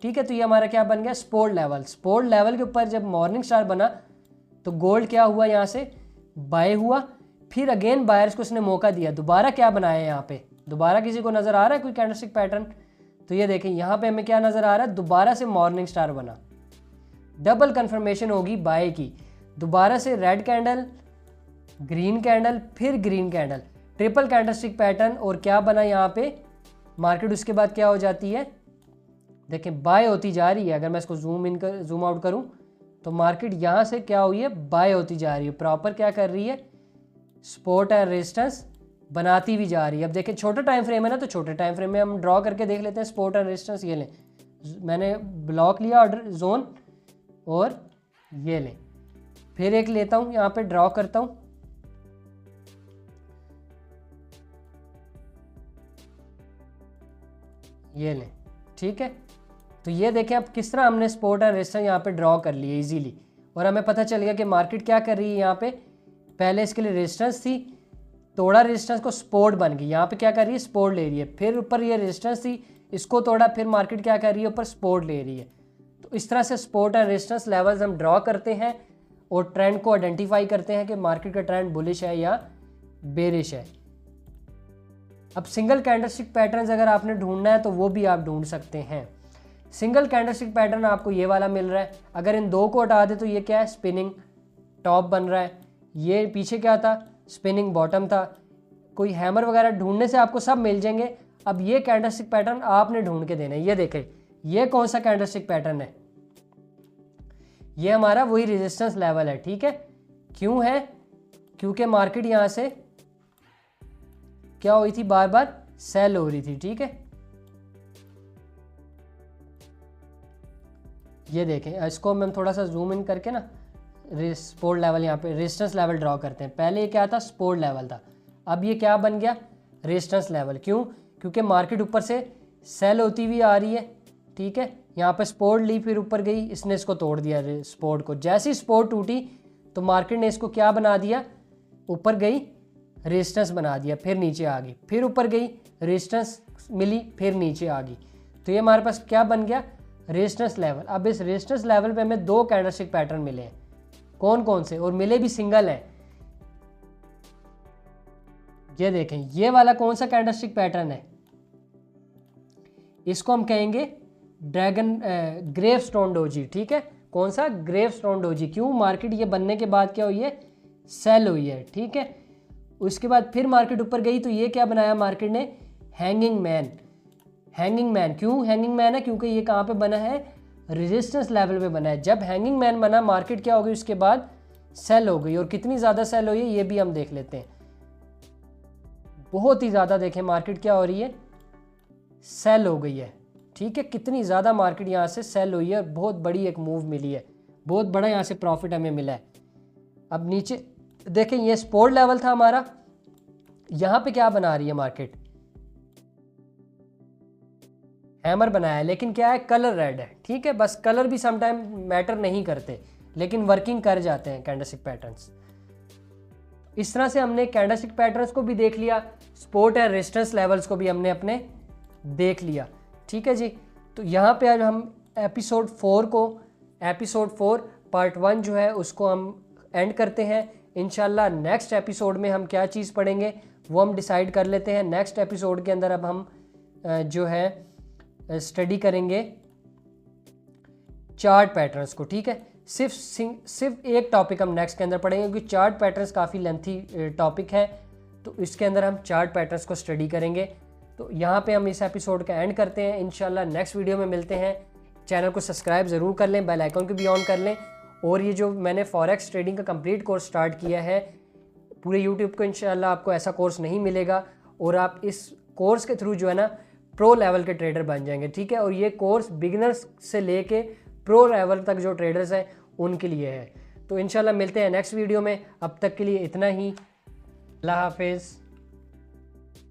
Speaker 1: ठीक है, तो ये हमारा क्या बन गया, सपोर्ट लेवल। सपोर्ट लेवल के ऊपर जब मॉर्निंग स्टार बना तो गोल्ड क्या हुआ, यहाँ से बाय हुआ, फिर अगेन बायर्स को उसने मौका दिया, दोबारा क्या बनाया यहाँ पे, दोबारा किसी को नज़र आ रहा है कोई कैंडलस्टिक पैटर्न? तो ये देखें यहाँ पे हमें क्या नज़र आ रहा है, दोबारा से मॉर्निंग स्टार बना, डबल कंफर्मेशन होगी बाय की, दोबारा से रेड कैंडल, ग्रीन कैंडल, फिर green candle, triple candlestick pattern, और क्या बना यहाँ पे मार्केट उसके बाद क्या हो जाती है, देखें बाय होती जा रही है। अगर मैं इसको जूम आउट करूँ तो मार्केट यहाँ से क्या हुई है, बाय होती जा रही है, प्रॉपर क्या कर रही है, सपोर्ट एंड रेजिस्टेंस बनाती भी जा रही है। अब देखें छोटा टाइम फ्रेम है ना, तो छोटे टाइम फ्रेम में हम ड्रॉ करके देख लेते हैं सपोर्ट एंड रेजिस्टेंस। ये लें, मैंने ब्लॉक लिया ऑर्डर जोन, और ये लें, फिर एक लेता हूँ यहाँ पे ड्रॉ करता हूँ, ये लें, ठीक है। तो ये देखें अब किस तरह हमने सपोर्ट एंड रेजिस्टेंस यहाँ पे ड्रॉ कर लिए इजीली, और हमें पता चल गया कि मार्केट क्या कर रही है। यहाँ पे पहले इसके लिए रेजिस्टेंस थी, तोड़ा रेजिस्टेंस को, सपोर्ट बन गई, यहाँ पे क्या कर रही है, सपोर्ट ले रही है, फिर ऊपर ये रेजिस्टेंस थी, इसको तोड़ा, फिर मार्केट क्या कर रही है, ऊपर सपोर्ट ले रही है। तो इस तरह से सपोर्ट एंड रेजिस्टेंस लेवल्स हम ड्रॉ करते हैं और ट्रेंड को आइडेंटिफाई करते हैं कि मार्केट का ट्रेंड बुलिश है या बेरिश है। अब सिंगल कैंडलस्टिक पैटर्न्स अगर आपने ढूंढना है तो वो भी आप ढूंढ सकते हैं। सिंगल कैंडलस्टिक पैटर्न आपको ये वाला मिल रहा है, अगर इन दो को हटा दे तो ये क्या है, स्पिनिंग टॉप बन रहा है, ये पीछे क्या था, स्पिनिंग बॉटम था। कोई हैमर वगैरह ढूंढने से आपको सब मिल जाएंगे। अब ये कैंडलस्टिक पैटर्न आपने ढूंढ के देना है। ये देखें ये कौन सा कैंडलस्टिक पैटर्न है, ये हमारा वही रेजिस्टेंस लेवल है, ठीक है। क्यों है, क्योंकि मार्केट यहाँ से क्या हुई थी, बार बार सेल हो रही थी, ठीक है। ये देखें, इसको हम थोड़ा सा जूम इन करके ना सपोर्ट लेवल, यहाँ पे रेजिस्टेंस लेवल ड्रॉ करते हैं। पहले ये क्या था, सपोर्ट लेवल था, अब ये क्या बन गया, रेजिस्टेंस लेवल। क्यों, क्योंकि मार्केट ऊपर से सेल होती हुई आ रही है, ठीक है। यहाँ पे सपोर्ट ली, फिर ऊपर गई, इसने इसको तोड़ दिया सपोर्ट को। जैसी सपोर्ट टूटी तो मार्केट ने इसको क्या बना दिया, ऊपर गई, रेजिस्टेंस बना दिया, फिर नीचे आ गई, फिर ऊपर गई, रेजिस्टेंस मिली, फिर नीचे आ गई। तो ये हमारे पास क्या बन गया, रेजिस्टेंस लेवल। अब इस रेजिस्टेंस लेवल पे हमें दो कैंडलस्टिक पैटर्न मिले हैं, कौन कौन से, और मिले भी सिंगल हैं। ये देखें ये वाला कौन सा कैंडलस्टिक पैटर्न है, इसको हम कहेंगे ड्रैगन ग्रेवस्टोन डोजी, ठीक है। कौन सा, ग्रेवस्टोन डोजी। क्यों, मार्केट ये बनने के बाद क्या हुई है, सेल हुई है, ठीक है। उसके बाद फिर मार्केट ऊपर गई, तो ये क्या बनाया मार्केट ने, हैंगिंग मैन। हैंगिंग मैन, क्यों हैंगिंग मैन है, क्योंकि ये कहाँ पे बना है, रेजिस्टेंस लेवल पे बना है। जब हैंगिंग मैन बना, मार्केट क्या हो गई, उसके बाद सेल हो गई, और कितनी ज़्यादा सेल हुई है ये भी हम देख लेते हैं। बहुत ही ज़्यादा, देखें मार्केट क्या हो रही है, सेल हो गई है, ठीक है। कितनी ज़्यादा मार्केट यहाँ से सेल हुई है, बहुत बड़ी एक मूव मिली है, बहुत बड़ा यहाँ से प्रॉफिट हमें मिला है। अब नीचे देखें, ये सपोर्ट लेवल था हमारा, यहाँ पे क्या बना रही है मार्केट, हैमर बनाया है, लेकिन क्या है, कलर रेड है, ठीक है। बस कलर भी समटाइम मैटर नहीं करते, लेकिन वर्किंग कर जाते हैं कैंडलस्टिक पैटर्न्स। इस तरह से हमने कैंडलस्टिक पैटर्न्स को भी देख लिया, सपोर्ट एंड रेजिस्टेंस लेवल्स को भी हमने अपने देख लिया, ठीक है जी। तो यहाँ पे आज हम एपिसोड 4 पार्ट 1 जो है उसको हम एंड करते हैं। इंशाल्लाह नेक्स्ट एपिसोड में हम क्या चीज़ पढ़ेंगे वो हम डिसाइड कर लेते हैं। नेक्स्ट एपिसोड के अंदर अब हम जो है स्टडी करेंगे चार्ट पैटर्न्स को, ठीक है। सिर्फ एक टॉपिक हम नेक्स्ट के अंदर पढ़ेंगे, क्योंकि चार्ट पैटर्न्स काफ़ी लेंथी टॉपिक है, तो इसके अंदर हम चार्ट पैटर्न्स को स्टडी करेंगे। तो यहाँ पे हम इस एपिसोड का एंड करते हैं। इंशाल्लाह नेक्स्ट वीडियो में मिलते हैं। चैनल को सब्सक्राइब ज़रूर कर लें, बेल आइकन को भी ऑन कर लें, और ये जो मैंने फॉरेक्स ट्रेडिंग का कंप्लीट कोर्स स्टार्ट किया है, पूरे यूट्यूब को इंशाल्लाह आपको ऐसा कोर्स नहीं मिलेगा, और आप इस कोर्स के थ्रू जो है ना प्रो लेवल के ट्रेडर बन जाएंगे, ठीक है। और ये कोर्स बिगिनर्स से लेके प्रो लेवल तक जो ट्रेडर्स हैं उनके लिए है। तो इंशाल्लाह मिलते हैं नेक्स्ट वीडियो में। अब तक के लिए इतना ही, अल्लाह हाफिज़।